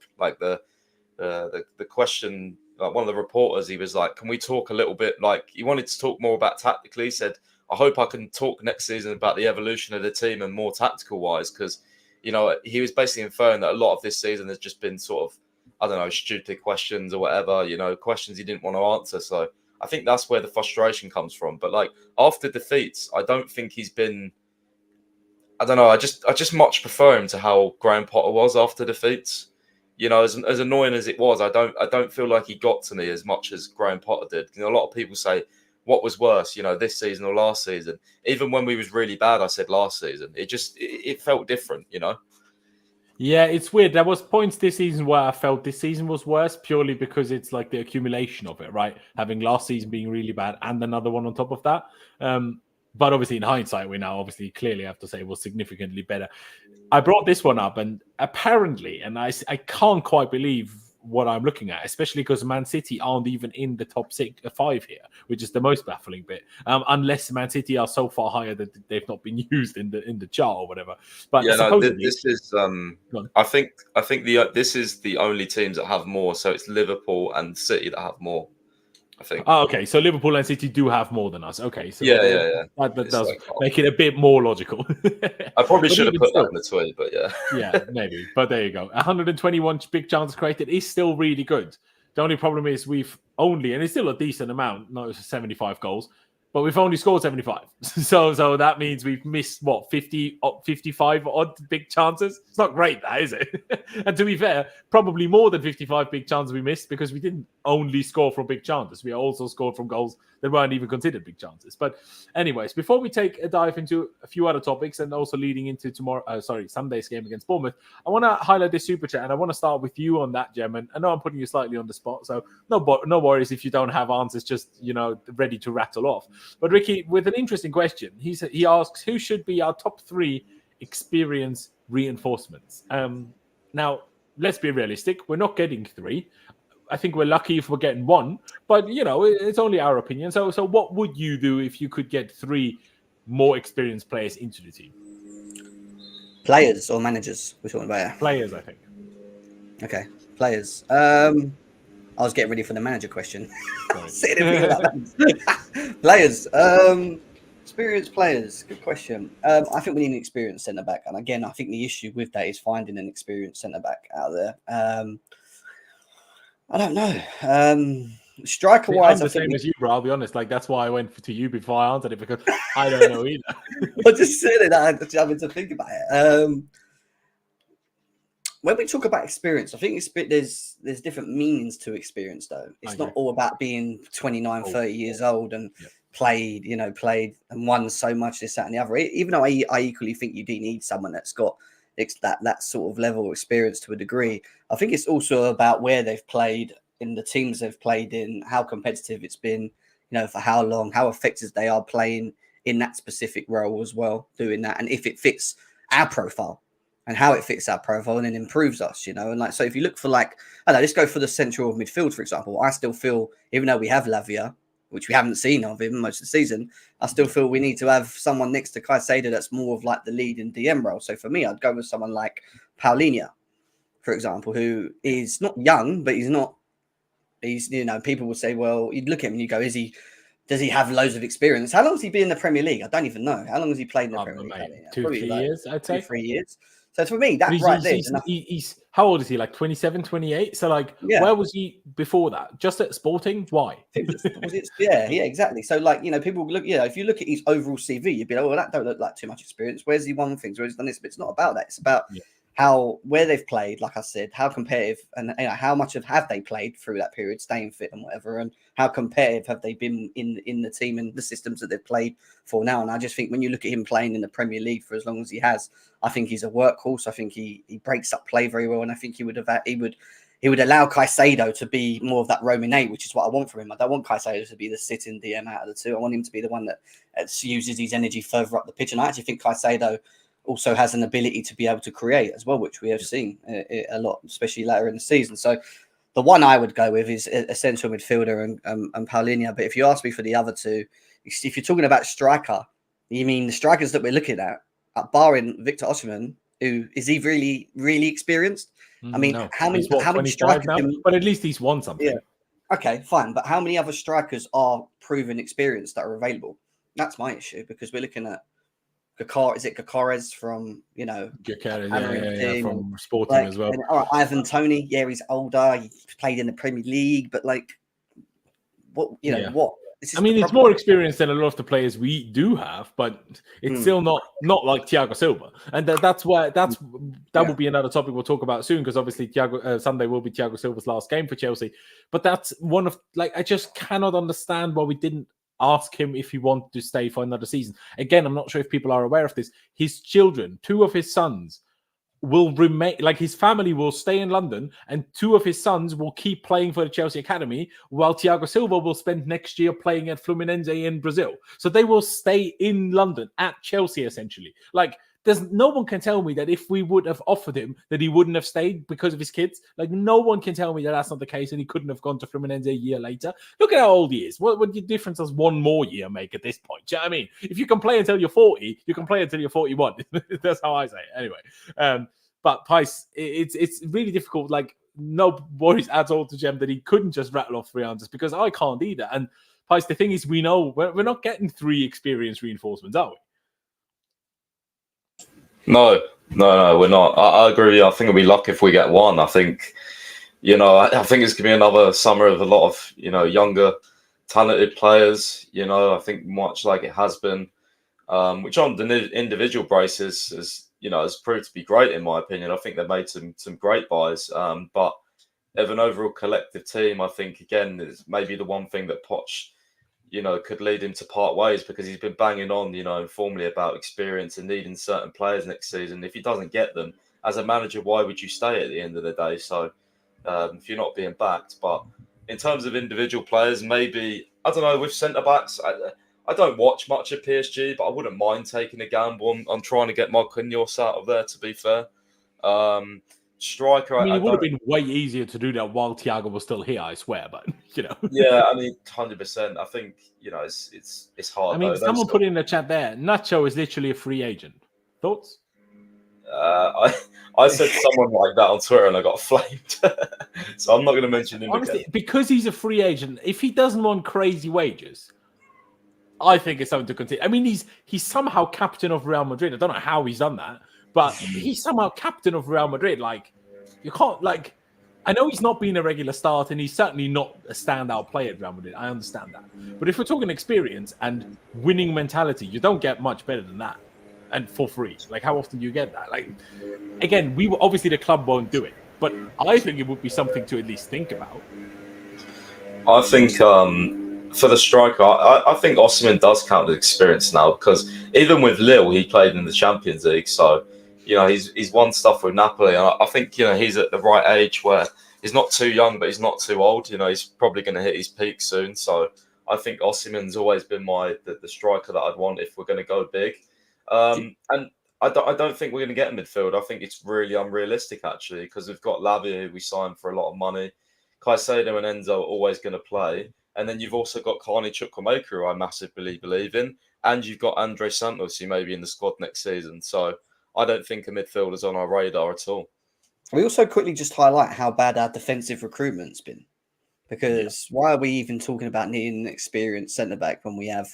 the question, like one of the reporters, he was like, "Can we talk a little bit?" Like, he wanted to talk more about tactically. He said, "I hope I can talk next season about the evolution of the team and more tactical wise," because, you know, he was basically inferring that a lot of this season has just been sort of, I don't know, stupid questions or whatever, you know, questions he didn't want to answer. So I think that's where the frustration comes from. But like, after defeats, I don't think he's been, I don't know, I just much prefer him to how Graham Potter was after defeats. You know, as annoying as it was, I don't feel like he got to me as much as Graham Potter did. You know, a lot of people say, what was worse, you know, this season or last season? Even when we was really bad, I said last season. It felt different, you know? Yeah, it's weird. There was points this season where I felt this season was worse purely because it's like the accumulation of it, right? Having last season being really bad and another one on top of that. But obviously, in hindsight, we now obviously clearly have to say it was significantly better. I brought this one up, and apparently, and I can't quite believe what I'm looking at, especially because Man City aren't even in the top 5 here, which is the most baffling bit. Unless Man City are so far higher that they've not been used in the chart or whatever. But yeah, supposedly, this is I think this is the only teams that have more. So it's Liverpool and City that have more, I think. Oh, okay, so Liverpool and City do have more than us. Okay, so yeah. That does like, make it a bit more logical. I probably should have put still, that in the tweet, but yeah. yeah, maybe. But there you go. 121 big chances created is still really good. The only problem is we've only, and it's still a decent amount, not 75 goals, but we've only scored 75. So that means we've missed, 55 odd big chances? It's not great, that, is it? And to be fair, probably more than 55 big chances we missed because we didn't only score from big chances. We also scored from goals that weren't even considered big chances. But anyways, before we take a dive into a few other topics and also leading into Sunday's game against Bournemouth, I want to highlight this super chat, and I want to start with you on that, Gem. And I know I'm putting you slightly on the spot, so no worries if you don't have answers, just, ready to rattle off. But Ricky, with an interesting question, he asks, who should be our top 3 experience reinforcements? Now, let's be realistic. We're not getting 3. I think we're lucky if we're getting 1, but it's only our opinion. So what would you do if you could get 3 more experienced players into the team? Players or managers? We're talking about players, I think. Okay, players. I was getting ready for the manager question. Players. Experienced players. Good question. I think we need an experienced centre back, and again, I think the issue with that is finding an experienced centre back out there. I don't know. Striker wise, I'm the same as you, bro. I'll be honest. Like, that's why I went to you before I answered it, because I don't know either. I just said it. I'm having to think about it. When we talk about experience, I think there's different meanings to experience, though. It's not all about being 29, 30 years old and played and won so much, this, that, and the other. Even though I equally think you do need someone that's got that sort of level of experience to a degree. I think it's also about where they've played, in the teams they've played in, how competitive it's been, for how long, how effective they are playing in that specific role as well, doing that, and if it fits our profile. And how it fits our profile and then improves us, And so if you look for let's go for the central midfield, for example. I still feel, even though we have Lavia, which we haven't seen of him most of the season, I still feel we need to have someone next to Caicedo that's more of like the lead in DM role. So for me, I'd go with someone like Paulinho, for example, who is not young, but he's people will say, well, you'd look at him and you go, does he have loads of experience? How long has he been in the Premier League? I don't even know. How long has he played in the Premier League? 2-3 years, I'd say. 3 years. So for me, that's he's how old is he? Like 27, 28? So where was he before that? Just at Sporting? Why? Yeah, exactly. So people look, if you look at his overall CV, you'd be like, well, that don't look like too much experience. Where's he won things? Where's he done this? But it's not about that. It's about where they've played, like I said, how competitive and how much have they played through that period, staying fit and whatever, and how competitive have they been in the team and the systems that they've played for now. And I just think when you look at him playing in the Premier League for as long as he has, I think he's a workhorse. I think he breaks up play very well, and I think he would allow Caicedo to be more of that roaming 8, which is what I want from him. I don't want Caicedo to be the sitting DM out of the two. I want him to be the one that uses his energy further up the pitch, and I actually think Caicedo also has an ability to be able to create as well, which we have seen a lot, especially later in the season. So the one I would go with is a central midfielder and Paulinho. But if you ask me for the other two, if you're talking about striker, you mean the strikers that we're looking at barring Victor Osimhen, who is he really, really experienced? I mean, no. how many strikers? Now, but at least he's won something. Yeah. Okay, fine. But how many other strikers are proven experienced that are available? That's my issue, because we're looking at Gallagher from from Sporting as well. And, all right, Ivan Toney, he's older. He played in the Premier League, but what? It's more experienced than a lot of the players we do have, but it's still not like Thiago Silva, and that will be another topic we'll talk about soon, because obviously Sunday will be Thiago Silva's last game for Chelsea. But that's one of I just cannot understand why we didn't ask him if he wanted to stay for another season. Again, I'm not sure if people are aware of this. His children, 2 of his sons, will remain, his family will stay in London, and 2 of his sons will keep playing for the Chelsea Academy, while Thiago Silva will spend next year playing at Fluminense in Brazil. So they will stay in London at Chelsea, essentially. there's no one can tell me that if we would have offered him that he wouldn't have stayed because of his kids. Like, no one can tell me that that's not the case and he couldn't have gone to Fluminense a year later. Look at how old he is. What the difference does one more year make at this point? Do you know what I mean? If you can play until you're 40, you can play until you're 41. That's how I say it. Anyway, but Pais, it's really difficult. Like, no worries at all to Jem that he couldn't just rattle off 3 answers, because I can't either. And Pais, the thing is, we know we're not getting 3 experienced reinforcements, are we? No, we're not. I agree with you. I think it'll be lucky if we get 1. I think, I think it's going to be another summer of a lot of, younger, talented players, I think much like it has been, which on the individual basis has proved to be great, in my opinion. I think they've made some great buys. But of an overall collective team, I think, again, is maybe the one thing that Poch, could lead him to part ways, because he's been banging on, informally about experience and needing certain players next season. If he doesn't get them, as a manager, why would you stay at the end of the day? So if you're not being backed. But in terms of individual players, maybe, I don't know, with centre-backs, I don't watch much of PSG, but I wouldn't mind taking a gamble on trying to get Marquinhos out of there, to be fair. Striker, I mean, it would have been way easier to do that while Thiago was still here, I swear. But yeah, I mean, 100%. I think it's hard. I mean, someone put in the chat there, Nacho is literally a free agent. Thoughts? I said someone like that on Twitter and I got flamed, so I'm not going to mention him. Honestly, again. Because he's a free agent, if he doesn't want crazy wages, I think it's something to consider. I mean, he's somehow captain of Real Madrid. I don't know how he's done that, but he's somehow captain of Real Madrid. Like, you can't, like, I know he's not been a regular start, and he's certainly not a standout player at Real Madrid. I understand that. But if we're talking experience and winning mentality, you don't get much better than that. And for free. Like, how often do you get that? Like, again, obviously the club won't do it, but I think it would be something to at least think about. I think for the striker, I think Osimhen does count as experience now, because even with Lille, he played in the Champions League. So, he's won stuff with Napoli. And I think, he's at the right age where he's not too young, but he's not too old. He's probably going to hit his peak soon. So I think Osimhen's always been the striker that I'd want if we're going to go big. And I don't think we're going to get a midfield. I think it's really unrealistic, actually, because we've got Lavia, who we signed for a lot of money. Caicedo and Enzo are always going to play. And then you've also got Carney Chukwuemeka, who I massively believe in. And you've got Andre Santos, who may be in the squad next season. So I don't think a midfield is on our radar at all. We also quickly just highlight how bad our defensive recruitment's been. Because why are we even talking about needing an experienced centre-back when we have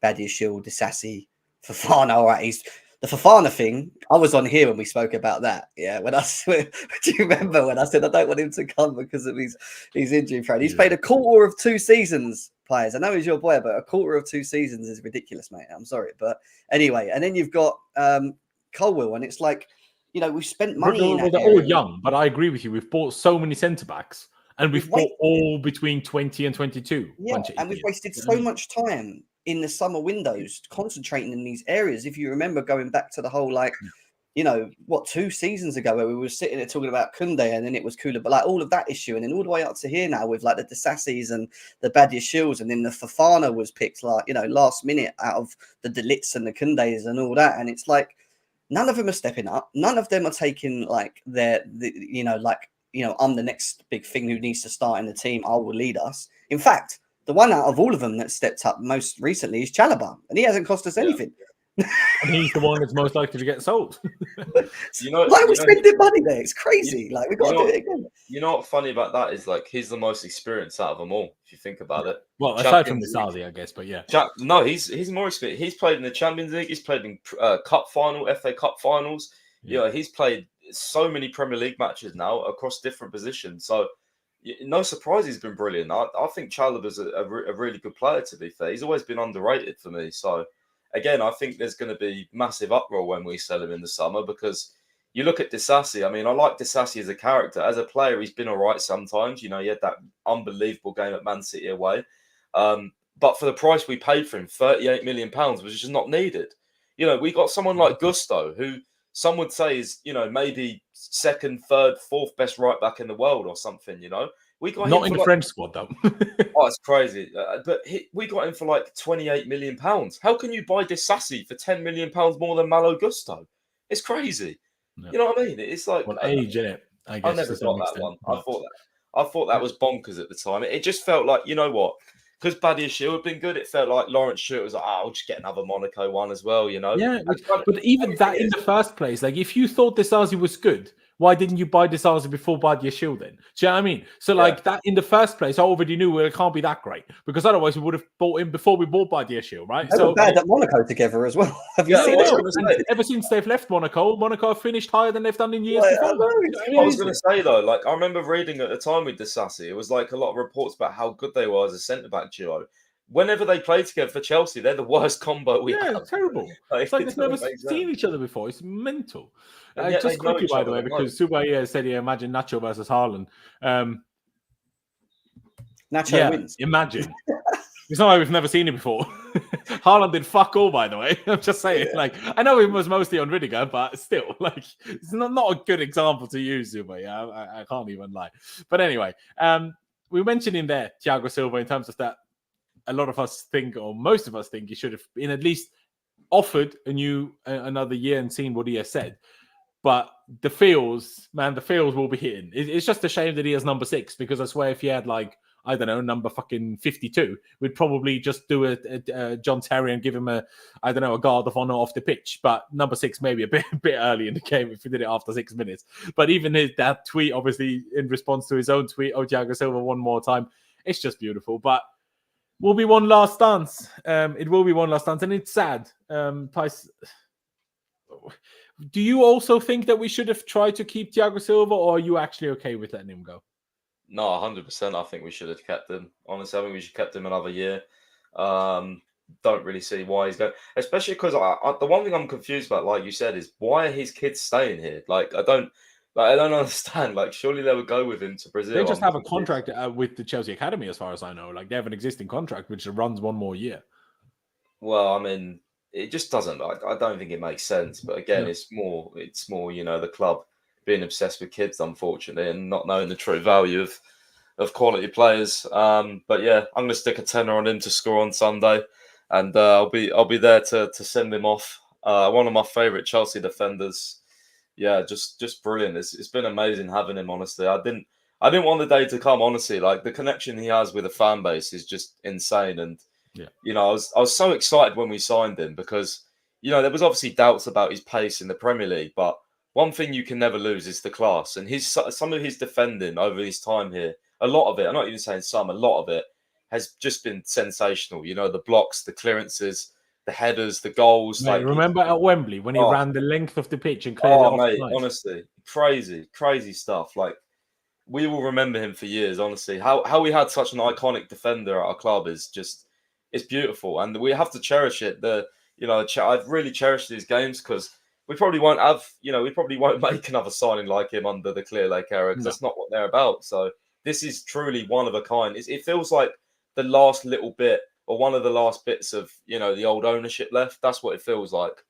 Badiashile, Disasi, Fofana? All right, the Fofana thing, I was on here when we spoke about that. Yeah, do you remember when I said I don't want him to come because of his injury prone? He's played a quarter of 2 seasons, players. I know he's your boy, but a quarter of 2 seasons is ridiculous, mate. I'm sorry. But anyway, and then you've got Colwill, and it's like, we've spent money. They're all young, but I agree with you. We've bought so many centre-backs, and we've bought all between 20 and 22. Yeah, and we've wasted so much time in the summer windows concentrating in these areas. If you remember going back to the whole 2 seasons ago where we were sitting there talking about Koundé, and then it was Kula, but all of that issue, and then all the way up to here now with the Disassis and the Badiashiles, and then the Fofana was picked last minute out of the Delits and the Koundés and all that, and it's like none of them are stepping up. None of them are taking I'm the next big thing who needs to start in the team. I will lead us. In fact, the one out of all of them that stepped up most recently is Chalobah, and he hasn't cost us anything. And he's the one that's most likely to get sold. Why are we spending money there? It's crazy. We got to do it again. You know what's funny about that is he's the most experienced out of them all, if you think about it. Well, aside from the Saudi, I guess, but yeah. No, he's more experienced. He's played in the Champions League. He's played in Cup final, FA Cup finals. Yeah, he's played so many Premier League matches now across different positions. So no surprise he's been brilliant. I think Chalobah's a really good player, to be fair. He's always been underrated for me. So, again, I think there's going to be massive uproar when we sell him in the summer, because you look at Disasi. I mean, I like Disasi as a character. As a player, he's been all right sometimes. He had that unbelievable game at Man City away. But for the price we paid for him, £38 million, was just not needed. We got someone like Gusto, who some would say is, maybe second, third, fourth best right back in the world or something, We got not in the French squad, though. Oh, it's crazy. But we got him for £28 million. How can you buy Disasi for £10 million more than Malo Gusto? It's crazy. No. You know what I mean? It's like age, isn't it? I guess I never to some got that extent, one. but- I thought that was bonkers at the time. It just felt like, you know what? Because Badiashile had been good, it felt like Laurenz Stewart was like, I'll just get another Monaco one as well, you know? Yeah, but even that in the first place, like if you thought Disasi was good, why didn't you buy Disasi before Badiashile then? Do you know what I mean? So like that in the first place, I already knew it can't be that great because otherwise we would have bought him before we bought Badiashile, right? They were bad at Monaco together as well. Have you seen it? Ever since they've left Monaco have finished higher than they've done in years before. I was going to say though, like I remember reading at the time with Disasi, it was like a lot of reports about how good they were as a centre-back duo. Whenever they play together for Chelsea, they're the worst combo we have. It's terrible. It's like they've never seen each other before. It's mental. Just quickly, by the way, because Subaya said, imagine Nacho versus Haaland. Nacho wins. Imagine. It's not like we've never seen him before. Haaland did fuck all, by the way. I'm just saying. Like, I know he was mostly on Rudiger, but still, like, it's not a good example to use, Subaya. I can't even lie. But anyway, we mentioned in there Thiago Silva in terms of that. A lot of us think, or most of us think, he should have been at least offered another year and seen what he has said. But the feels will be hitting. It's just a shame that he has number 6 because I swear if he had like, I don't know, number fucking 52, we'd probably just do a John Terry and give him a guard of honor off the pitch. But number 6 maybe a bit early in the game if we did it after 6 minutes. But even that tweet, obviously in response to his own tweet, Thiago Silva one more time. It's just beautiful. But will be one last dance. It will be one last dance, and it's sad. Pys, do you also think that we should have tried to keep Thiago Silva, or are you actually okay with letting him go? No, 100%. I think we should have kept him. Honestly, I think we should have kept him another year. Don't really see why he's going, especially because the one thing I'm confused about, like you said, is why are his kids staying here? Like I don't understand. Like, surely they would go with him to Brazil. They just have a contract with the Chelsea Academy, as far as I know. Like, they have an existing contract which runs one more year. Well, I mean, it just doesn't. I don't think it makes sense. But again, it's more, the club being obsessed with kids, unfortunately, and not knowing the true value of quality players. But yeah, I'm going to stick a tenner on him to score on Sunday, and I'll be there to send him off. One of my favourite Chelsea defenders. Yeah, just brilliant. It's been amazing having him. Honestly, I didn't want the day to come. Honestly, like the connection he has with the fan base is just insane. And I was so excited when we signed him because there was obviously doubts about his pace in the Premier League, but one thing you can never lose is the class. And some of his defending over his time here, a lot of it. I'm not even saying some. A lot of it has just been sensational. The blocks, the clearances, the headers, the goals. Mate, remember at Wembley when he ran the length of the pitch and cleared it off? Mate, honestly, crazy stuff. Like, we will remember him for years. Honestly, how we had such an iconic defender at our club is it's beautiful, and we have to cherish it. I've really cherished these games because we probably won't make another signing like him under the Clear Lake era because that's not what they're about. So this is truly one of a kind. It feels like the last little bit, or one of the last bits of, the old ownership left. That's what it feels like.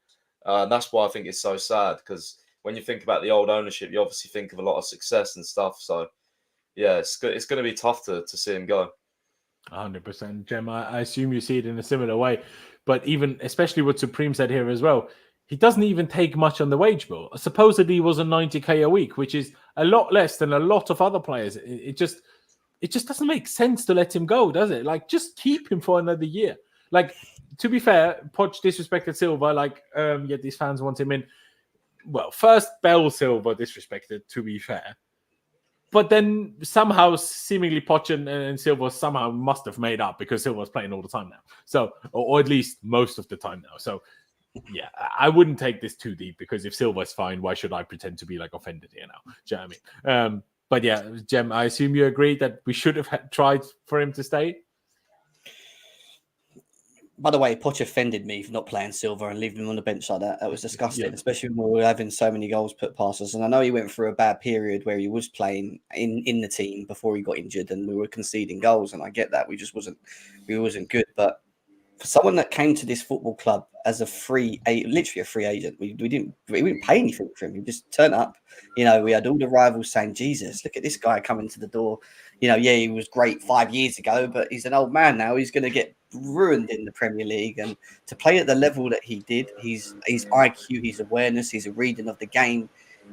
And that's why I think it's so sad, because when you think about the old ownership, you obviously think of a lot of success and stuff. So, yeah, it's going to be tough to see him go. 100%, Jem. I assume you see it in a similar way. But especially what Supreme said here as well, he doesn't even take much on the wage bill. Supposedly he was on 90k a week, which is a lot less than a lot of other players. It just doesn't make sense to let him go, does it? Like, just keep him for another year. Like, to be fair, Poch disrespected Silva. Like, yet these fans want him in. Well, first Bell Silva disrespected, to be fair. But then somehow, seemingly, Poch and Silva somehow must have made up because Silva's playing all the time now. So, or at least most of the time now. So, yeah, I wouldn't take this too deep because if Silva's fine, why should I pretend to be like offended here now? Do you know what I mean? But yeah, Jem, I assume you agree that we should have tried for him to stay? By the way, Poch offended me for not playing Silva and leaving him on the bench like that. That was disgusting, especially when we were having so many goals put past us. And I know he went through a bad period where he was playing in the team before he got injured and we were conceding goals. And I get that. We wasn't good. But for someone that came to this football club as literally a free agent, we didn't pay anything for him. He just turned up. We had all the rivals saying, Jesus, look at this guy coming to the door. He was great 5 years ago, but he's an old man now. He's going to get ruined in the Premier League, and to play at the level that he did, his IQ, his awareness, his reading of the game,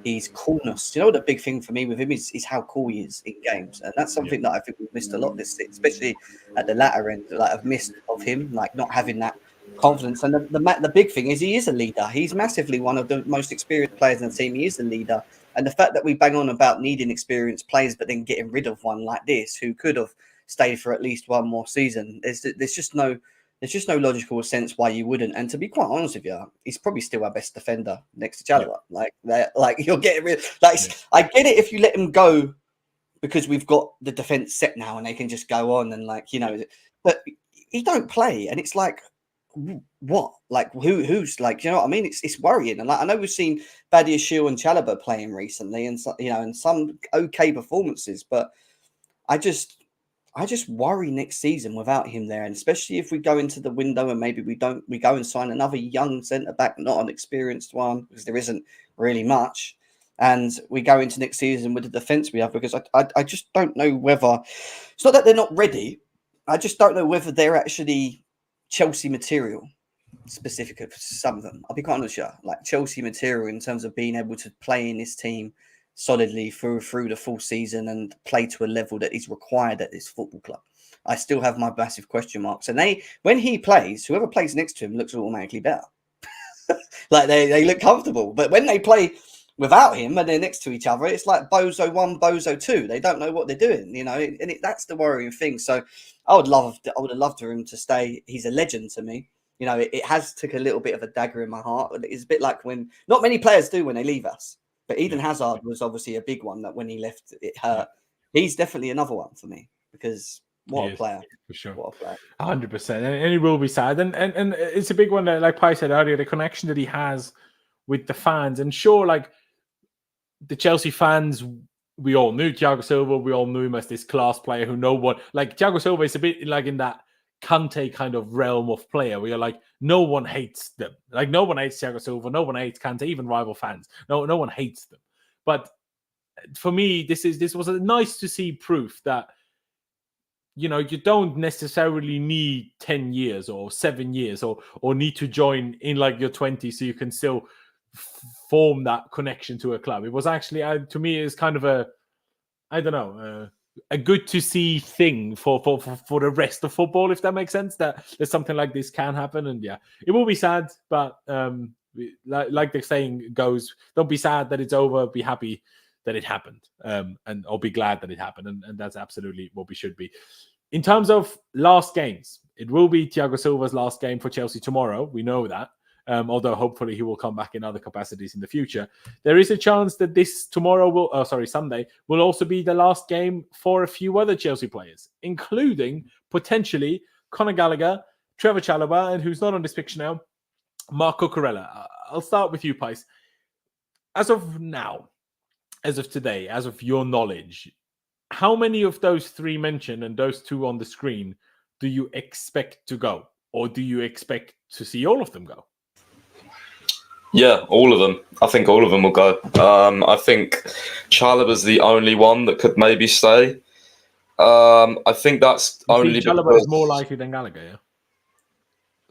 his coolness. You know, the big thing for me with him is how cool he is in games, and that's something that I think we've missed a lot this season, especially at the latter end. Like I've missed of him, like not having that confidence. And the big thing is he is a leader. He's massively one of the most experienced players in the team. He is a leader, and the fact that we bang on about needing experienced players, but then getting rid of one like this who could have stayed for at least one more season, there's just no logical sense why you wouldn't. And to be quite honest with you, he's probably still our best defender next to Chalobah. Like you're getting rid. I get it if you let him go because we've got the defense set now and they can just go on and but he don't play, and it's like, what? Like who's like, you know what I mean? It's worrying. And like I know we've seen Badiashile and Chalobah playing recently, and and some okay performances, but I just worry next season without him there, and especially if we go into the window and maybe we go and sign another young centre back, not an experienced one, because there isn't really much, and we go into next season with the defence we have, because I just don't know whether it's not that they're not ready. I just don't know whether they're actually Chelsea material, specific for some of them. I'll be quite honest, like Chelsea material in terms of being able to play in this team solidly through the full season and play to a level that is required at this football club. I still have my massive question marks. And when he plays, whoever plays next to him looks automatically better. Like they look comfortable. But when they play without him and they're next to each other, it's like Bozo 1, Bozo 2. They don't know what they're doing, and that's the worrying thing. So I would have loved for him to stay. He's a legend to me. It has took a little bit of a dagger in my heart. It's a bit like when not many players do when they leave us. But Eden Hazard was obviously a big one that when he left, it hurt. He's definitely another one for me, because what a player. For sure. What a player. 100%. And he will be sad. And it's a big one that, like Pi said earlier, the connection that he has with the fans. And sure, like the Chelsea fans, we all knew Thiago Silva. We all knew him as this class player who like Thiago Silva is a bit like in that Kante kind of realm of player where you're like, no one hates them. Like no one hates Thiago Silva, no one hates Kante, even rival fans. No one hates them. But for me, this was nice to see proof that you don't necessarily need 10 years or 7 years or need to join in like your 20s so you can still form that connection to a club. It was actually to me is kind of a good to see thing for the rest of football, if that makes sense, that something like this can happen. And it will be sad, but like the saying goes, don't be sad that it's over, be happy that it happened, or be glad that it happened. And that's absolutely what we should be. In terms of last games, it will be Thiago Silva's last game for Chelsea tomorrow. We know that. Although hopefully he will come back in other capacities in the future. There is a chance that Sunday will also be the last game for a few other Chelsea players, including potentially Conor Gallagher, Trevor Chalobah, and who's not on this picture now, Marc Cucurella. I'll start with you, Pice. As of now, as of today, as of your knowledge, how many of those three mentioned and those two on the screen do you expect to go? Or do you expect to see all of them go? Yeah, all of them. I think all of them will go. I think Chalobah's the only one that could maybe stay. I think that's only Chalobah is more likely than Gallagher, yeah?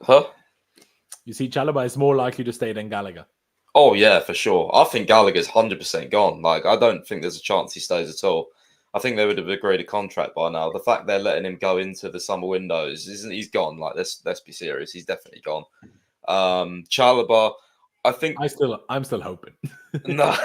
Huh? You see Chalobah is more likely to stay than Gallagher. Oh, yeah, for sure. I think Gallagher's 100% gone. Like, I don't think there's a chance he stays at all. I think they would have agreed a contract by now. The fact they're letting him go into the summer windows, he's gone. Like, let's be serious. He's definitely gone. Chalobah, I think I'm still hoping. No,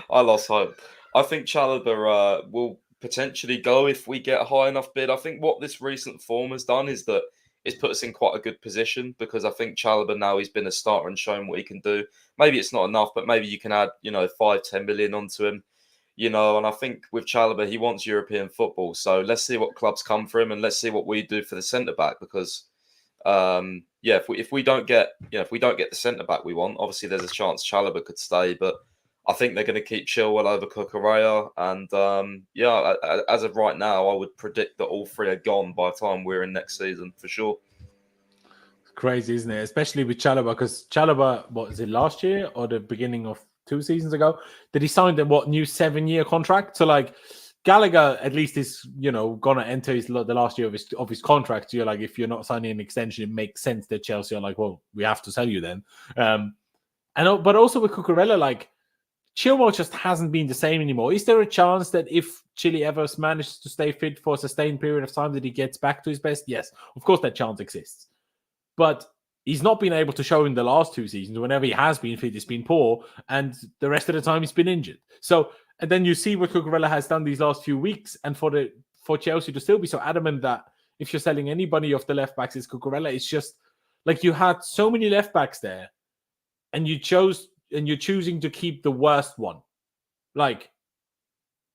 I lost hope. I think Chalobah will potentially go if we get a high enough bid. I think what this recent form has done is that it's put us in quite a good position, because I think Chalobah now, he's been a starter and shown what he can do. Maybe it's not enough, but maybe you can add 5-10 million onto him. And I think with Chalobah, he wants European football. So let's see what clubs come for him, and let's see what we do for the centre back, because if we don't get the centre back we want, obviously there's a chance Chalobah could stay, but I think they're going to keep Chilwell over Cucurella, and as of right now, I would predict that all three are gone by the time we're in next season for sure. Crazy, isn't it? Especially with Chalobah, because Chalobah, what is it, last year or the beginning of 2 seasons ago, that he signed a new 7-year contract? So like, Gallagher at least is, gonna enter the last year of his contract. So you're like, if you're not signing an extension, it makes sense that Chelsea are like, well, we have to sell you then. But also with Cucurella, like Chilwell just hasn't been the same anymore. Is there a chance that if Chile ever manages to stay fit for a sustained period of time, that he gets back to his best? Yes, of course that chance exists. But he's not been able to show in the last 2 seasons. Whenever he has been fit, it's been poor, and the rest of the time he's been injured. So, and then you see what Cucurella has done these last few weeks, and for Chelsea to still be so adamant that if you're selling anybody off the left backs, it's Cucurella. It's just like you had so many left backs there, and you're choosing to keep the worst one. Like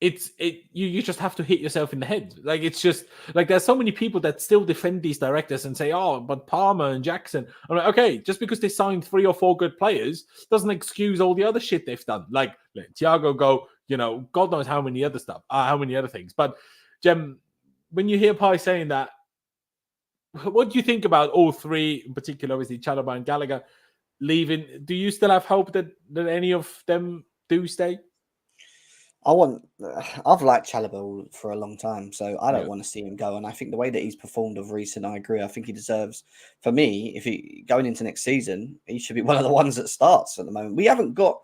you just have to hit yourself in the head. Like it's just like there's so many people that still defend these directors and say, oh, but Palmer and Jackson. I'm like, okay, just because they signed 3 or 4 good players doesn't excuse all the other shit they've done. Like let Thiago go, God knows how many other things. But Jem, when you hear Pi saying that, what do you think about all 3, in particular, obviously Chalobah and Gallagher leaving? Do you still have hope that any of them do stay? I've liked Chalobah for a long time, so I don't want to see him go. And I think the way that he's performed of recent, I agree. I think he deserves, for me, if he going into next season, he should be one of the ones that starts at the moment. We haven't got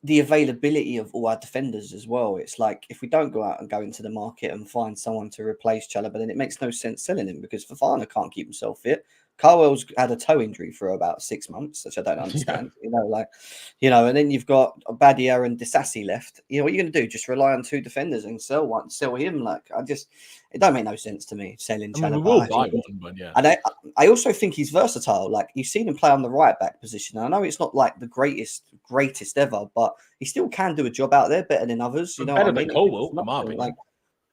the availability of all our defenders as well. It's like if we don't go out and go into the market and find someone to replace Chalobah, then it makes no sense selling him because Fofana can't keep himself fit. Carwell's had a toe injury for about 6 months, which I don't understand. And then you've got Badia and Disassi left. What are you going to do? Just rely on 2 defenders and sell him? Like it don't make no sense to me selling Chalobah. We will buy one, but yeah. And I also think he's versatile. Like you've seen him play on the right back position. I know it's not like the greatest ever, but he still can do a job out there better than others. Better than Colwell, in my opinion. Like,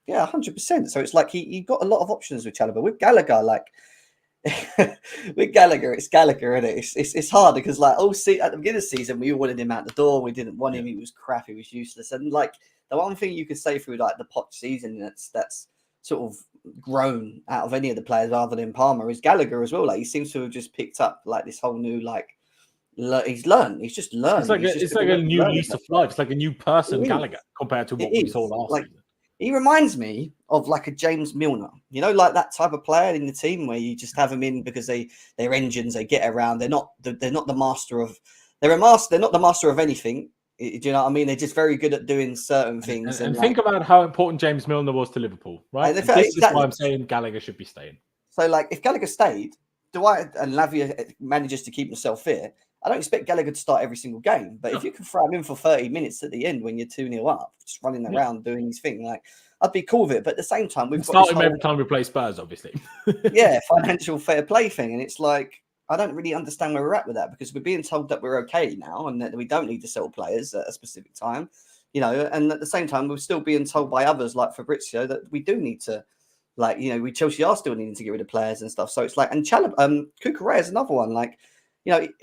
yeah, 100%. So it's like he got a lot of options with Chalobah. With Gallagher, like. With Gallagher, it's Gallagher, isn't it? It's hard because at the beginning of the season we all wanted him out the door. We didn't want him. He was crap. He was useless. And like the one thing you could say through like the Poch season that's sort of grown out of any of the players other than Palmer is Gallagher as well. Like he seems to have just picked up like this whole new he's learned. He's just learned. It's like a new lease of life. It's like a new person, Gallagher, compared to what we saw last season. He reminds me of like a James Milner, like that type of player in the team where you just have them in because they're engines, they get around. They're not the master of. They're not the master of anything. Do you know what I mean? They're just very good at doing certain things. And think about how important James Milner was to Liverpool, right? This is why I'm saying Gallagher should be staying. So, like, if Gallagher stayed, and Lavia manages to keep himself fit, I don't expect Gallagher to start every single game. But if you can throw him in for 30 minutes at the end when you're 2-0 up, just running around doing his thing, like, I'd be cool with it. But at the same time, we've got him every time we play Spurs, obviously. Financial fair play thing. And it's like, I don't really understand where we're at with that because we're being told that we're okay now and that we don't need to sell players at a specific time, and at the same time, we're still being told by others like Fabrizio that we do need to, Chelsea are still needing to get rid of players and stuff. So it's like, and Cucurella is another one. Like,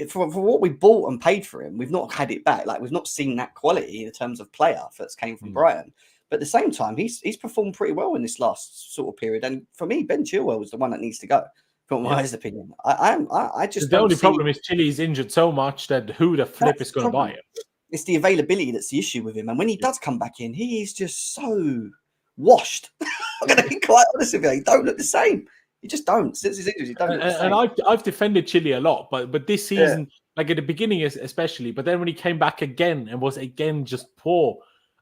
for what we bought and paid for him, we've not had it back. Like, we've not seen that quality in terms of player that's came from Brighton. But at the same time, he's performed pretty well in this last sort of period. And for me, Ben Chilwell is the one that needs to go. From my opinion, I just the only problem is Chile's injured so much that who the flip is going to buy him? It's the availability that's the issue with him. And when he does come back in, he is just so washed. I'm going to be quite honest with you. He don't look the same. He just don't. Since his injuries, he don't look the same. And I've defended Chile a lot, but this season, like at the beginning especially, but then when he came back again and was again just poor,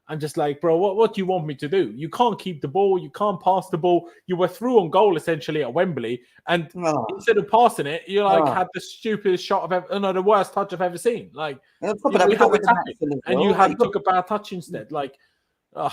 I'm just like, bro, what do you want me to do? You can't keep the ball. You can't pass the ball. You were through on goal essentially at Wembley. And instead of passing it, you had the stupidest shot of ever, the worst touch I've ever seen. Like, you took a bad touch instead. Like, on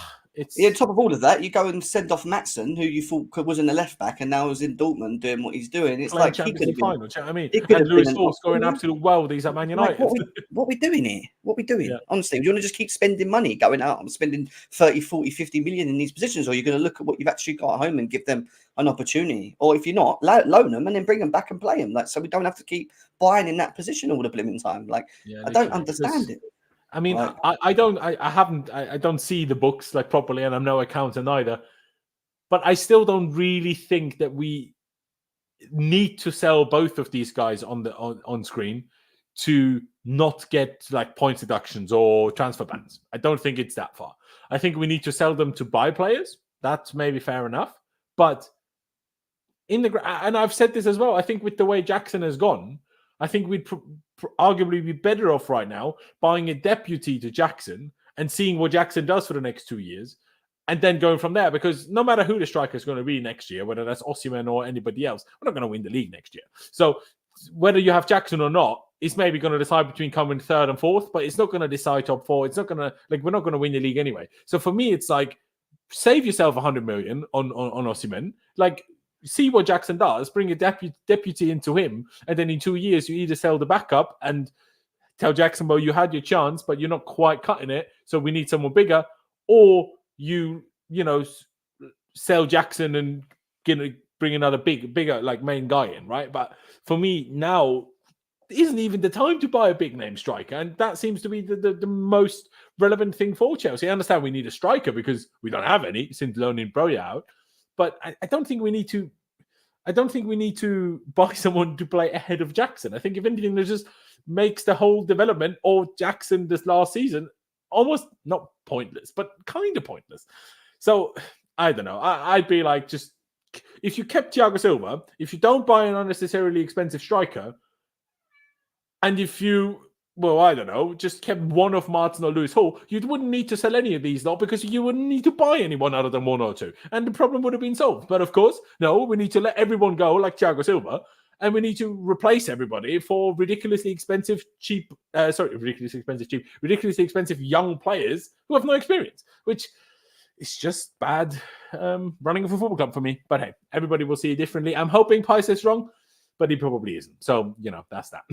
top of all of that, you go and send off Maatsen, who you thought was in the left back, and now is in Dortmund doing what he's doing. It's like he could have been. I mean, and Lewis Hall scoring absolute worldies at Man United. Like, what are we doing here? What are we doing? Yeah. Honestly, do you want to just keep spending money, going out and spending 30, 40, 50 million in these positions, or you're going to look at what you've actually got at home and give them an opportunity? Or if you're not, loan them and then bring them back and play them, like, so we don't have to keep buying in that position all the blimmin' time. Like, I don't understand it. I mean, I don't see the books like properly, and I'm no accountant either. But I still don't really think that we need to sell both of these guys on screen to not get like points deductions or transfer bans. I don't think it's that far. I think we need to sell them to buy players. That's maybe fair enough. But and I've said this as well, I think with the way Jackson has gone, I think we'd arguably be better off right now buying a deputy to Jackson and seeing what Jackson does for the next 2 years and then going from there. Because no matter who the striker is going to be next year, whether that's Osimhen or anybody else, we're not going to win the league next year. So whether you have Jackson or not, it's maybe going to decide between coming third and fourth, but it's not going to decide top four. It's not going to, like, we're not going to win the league anyway. So for me, it's like, save yourself 100 million on Osimhen. Like, see what Jackson does, bring a deputy into him, and then in 2 years, you either sell the backup and tell Jackson, well, you had your chance, but you're not quite cutting it, so we need someone bigger, or you sell Jackson and bring another bigger, like, main guy in, right? But for me, now isn't even the time to buy a big name striker, and that seems to be the most relevant thing for Chelsea. I understand we need a striker because we don't have any since loaning Broya out, but I don't think we need to. I don't think we need to buy someone to play ahead of Jackson. I think if anything, that just makes the whole development or Jackson this last season almost not pointless, but kind of pointless. So I don't know. I'd be like, just if you kept Thiago Silva, if you don't buy an unnecessarily expensive striker, and if you, well, I don't know, just kept one of Maatsen or Lewis Hall, you wouldn't need to sell any of these, lot, because you wouldn't need to buy anyone other than one or two. And the problem would have been solved. But of course, no, we need to let everyone go like Thiago Silva, and we need to replace everybody for ridiculously expensive young players who have no experience, which is just bad running of a football club for me. But hey, everybody will see it differently. I'm hoping Pais is wrong, but he probably isn't. So, that's that.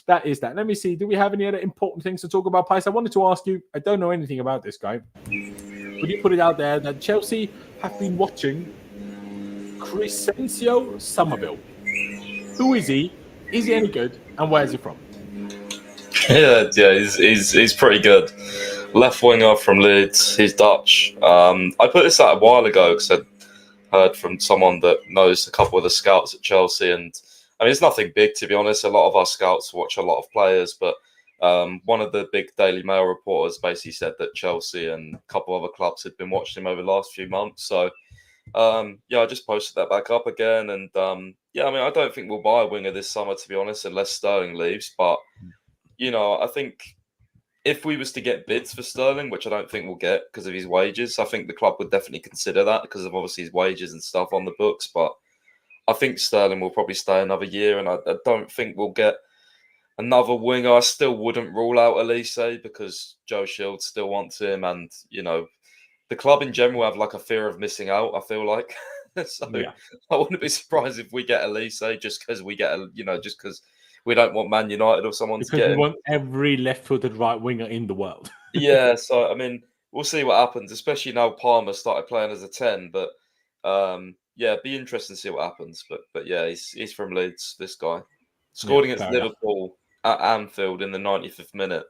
That is that. Let me see. Do we have any other important things to talk about, Pais? I wanted to ask you, I don't know anything about this guy. Would you put it out there that Chelsea have been watching Crescencio Somerville? Who is he? Is he any good? And where is he from? Yeah, he's pretty good. Left winger from Leeds. He's Dutch. I put this out a while ago because I heard from someone that knows a couple of the scouts at Chelsea, and I mean, it's nothing big, to be honest. A lot of our scouts watch a lot of players, but one of the big Daily Mail reporters basically said that Chelsea and a couple other clubs had been watching him over the last few months. So I just posted that back up again, and I mean, I don't think we'll buy a winger this summer, to be honest, unless Sterling leaves. But I think if we was to get bids for Sterling, which I don't think we'll get because of his wages, I think the club would definitely consider that because of obviously his wages and stuff on the books. But I think Sterling will probably stay another year, and I don't think we'll get another winger. I still wouldn't rule out Elise because Joe Shields still wants him, and the club in general have like a fear of missing out, I feel like. So yeah. I wouldn't be surprised if we get Elise just because we get just because we don't want Man United or someone to get him. We want every left-footed right winger in the world. Yeah, so I mean, we'll see what happens, especially now Palmer started playing as a 10. But it'd be interesting to see what happens. But yeah, he's from Leeds, this guy. Scored against Liverpool at Anfield in the 95th minute.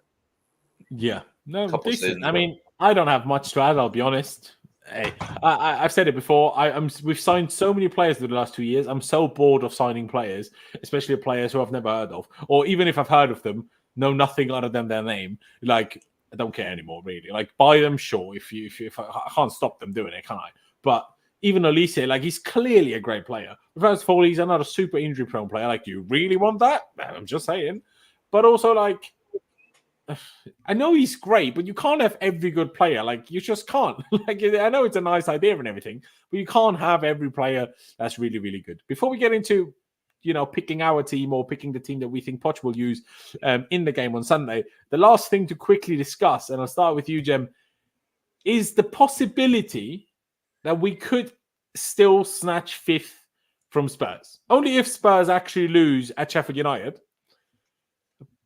Yeah. No, decent. I mean, I don't have much to add, I'll be honest. Hey, I've said it before. We've signed so many players in the last 2 years. I'm so bored of signing players, especially players who I've never heard of, or even if I've heard of them, know nothing other than their name. Like, I don't care anymore, really. Like, buy them, sure. If I can't stop them doing it, can I? But even Elise, like, he's clearly a great player. First of all, he's another super injury-prone player. Like, do you really want that? I'm just saying. But also, like, I know he's great, but you can't have every good player. Like, you just can't. Like, I know it's a nice idea and everything, but you can't have every player that's really, really good. Before we get into, picking our team or picking the team that we think Poch will use in the game on Sunday, the last thing to quickly discuss, and I'll start with you, Jem, is the possibility that we could still snatch fifth from Spurs. Only if Spurs actually lose at Sheffield United.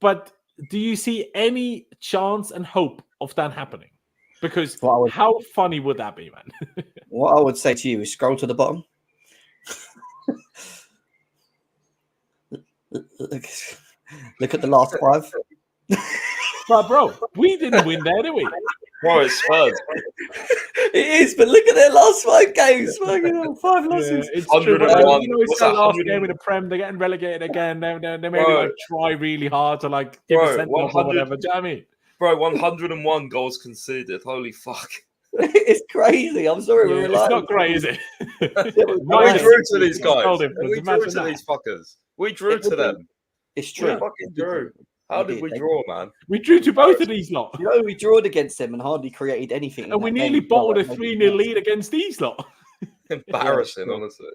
But do you see any chance and hope of that happening? Because how funny would that be, man? What I would say to you is scroll to the bottom. Look at the last 5. But bro, we didn't win there, did we? Bro, it's Spurs. It is, but look at their last 5 games. Fucking hell, 5 losses. Yeah, it's true. But, 101. you know, it's What's their that, last 100 game in the Prem. They're getting relegated again. They maybe Bro. like try really hard to like give a Bro, send off or whatever. Do you know what I mean? Bro, 101 goals conceded. Holy fuck. It's crazy. I'm sorry. Yeah, we're it's relying. not great, is it? We Right. drew to these guys. Told We him, drew imagine to that. these fuckers. We drew It to would be- them. It's We true. fucking drew. How did we draw, man? We drew to both of these lot. You know, we drawed against them and hardly created anything. in And we that nearly game. bottled a Well, maybe 3-0 not. lead against these lot. Embarrassing, Yeah. honestly.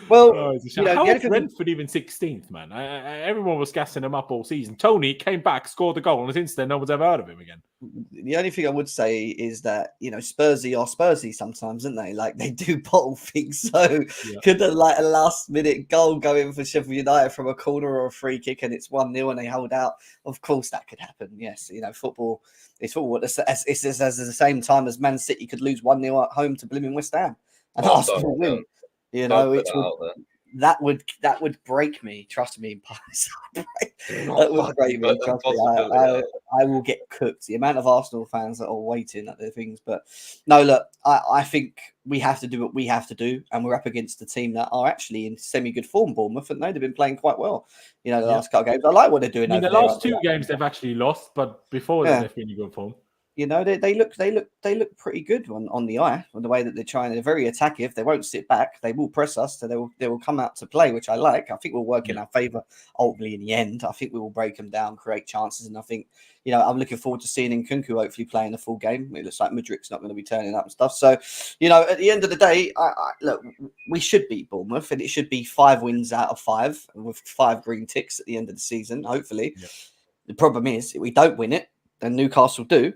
Well, Oh, it's a you shame. know, How the only is thing- Brentford even 16th, man? Everyone was gassing him up all season. Tony came back, scored a goal, and since then, no one's ever heard of him again. the only thing I would say is that, you know, Spursy are Spursy sometimes, aren't they? Like, they do bottle things. So Yeah. could a last-minute goal go in for Sheffield United from a corner or a free kick and it's 1-0 and they hold out? Of course that could happen. Yes, you know, football is football. It's at the same time as Man City could lose 1-0 at home to blooming West Ham and Oh, Arsenal don't- win. don't- You Don't know, put which that out there. that would break me. Trust me, that Not would fucking break me. put that Trust me. possibility out. I will get cooked. The amount of Arsenal fans that are waiting at their things, but no, look, I think we have to do what we have to do, and we're up against a team that are actually in semi-good form. Bournemouth, and they've been playing quite well. You know, the last couple of games. I like what they're doing. I mean, the over there. last 2 games they've actually lost, but before that, they've been in good form. You know, they look pretty good on the eye, on the way that they're trying. They're very attackive. They won't sit back. They will press us. So they will come out to play, which I like. I think we'll work in our favour ultimately in the end. I think we will break them down, create chances, and I think, you know, I'm looking forward to seeing Nkunku hopefully playing the full game. It looks like Mudrik's not going to be turning up and stuff. So, you know, at the end of the day, look, we should beat Bournemouth, and it should be 5 wins out of 5 with 5 green ticks at the end of the season. Hopefully, The problem is if we don't win it, then Newcastle do.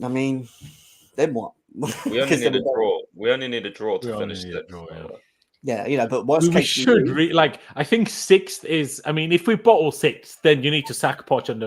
I mean, then what? We only need a draw. We only need a draw to finish it. Yeah, you know, but worst We case should I think 6th is. I mean, if we bottle 6th, then you need to sack Poch and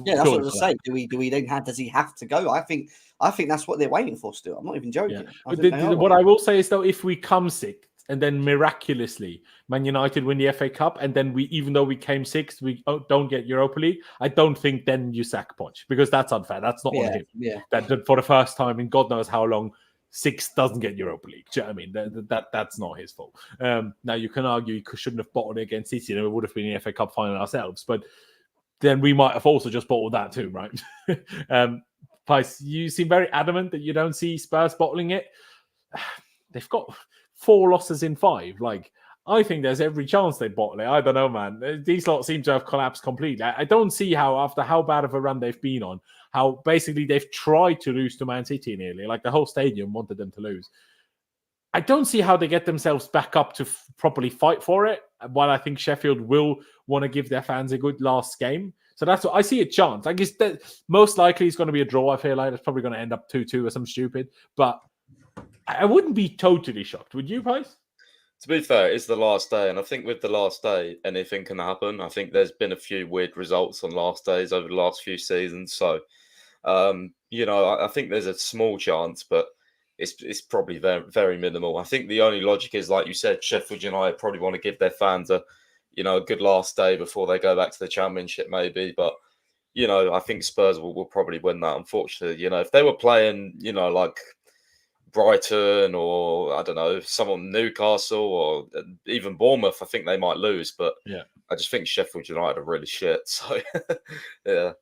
yeah, that's what I was saying. Do we then does he have to go? I think that's what they're waiting for still. I'm not even joking. Yeah. But what I will say is though, if we come 6th and then miraculously Man United win the FA Cup, and then even though we came 6th, we don't get Europa League, I don't think then you sack Poch, because that's unfair. That's not on him. Yeah. That for the first time in God knows how long, 6th doesn't get Europa League. Do you know what I mean? That's not his fault. Now you can argue he shouldn't have bottled it against City, and we would have been in the FA Cup final ourselves, but then we might have also just bottled that too, right? Pys, you seem very adamant that you don't see Spurs bottling it. They've got 4 losses in 5. Like, I think there's every chance they bottle it. I don't know, man. These lot seem to have collapsed completely. I don't see how, after how bad of a run they've been on, how basically they've tried to lose to Man City nearly. Like, the whole stadium wanted them to lose. I don't see how they get themselves back up to properly fight for it, while I think Sheffield will want to give their fans a good last game. So that's what I see a chance. I guess that most likely it's going to be a draw. I feel like it's probably going to end up 2-2 or something stupid. But I wouldn't be totally shocked. Would you, Pys? To be fair, it's the last day, and I think with the last day, anything can happen. I think there's been a few weird results on last days over the last few seasons. So, you know, I think there's a small chance, but it's probably very, very minimal. I think the only logic is, like you said, Sheffield United probably want to give their fans a good last day before they go back to the Championship, maybe. But, you know, I think Spurs will probably win that, unfortunately. You know, if they were playing, you know, like Brighton or, I don't know, someone Newcastle or even Bournemouth, I think they might lose. But yeah, I just think Sheffield United are really shit. So, yeah.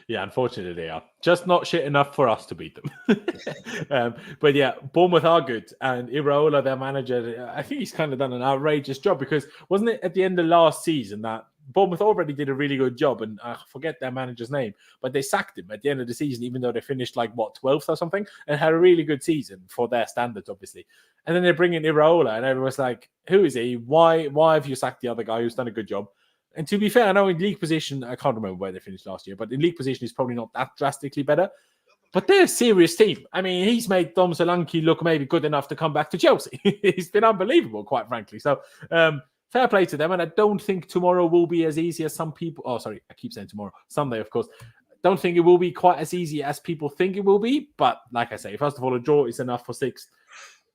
Yeah, unfortunately they are. Just not shit enough for us to beat them. But yeah, Bournemouth are good. And Iraola, their manager, I think he's kind of done an outrageous job, because wasn't it at the end of last season that Bournemouth already did a really good job, and I forget their manager's name, but they sacked him at the end of the season, even though they finished like, 12th or something, and had a really good season for their standards, obviously. And then they bring in Iraola, and everyone's like, who is he? Why have you sacked the other guy who's done a good job? And to be fair, I know in league position, I can't remember where they finished last year, but in league position is probably not that drastically better. But they're a serious team. I mean, he's made Dom Solanke look maybe good enough to come back to Chelsea. He's been unbelievable, quite frankly. So fair play to them. And I don't think tomorrow will be as easy as some people. Oh, sorry, I keep saying tomorrow. Sunday, of course. Don't think it will be quite as easy as people think it will be. But like I say, first of all, a draw is enough for 6th.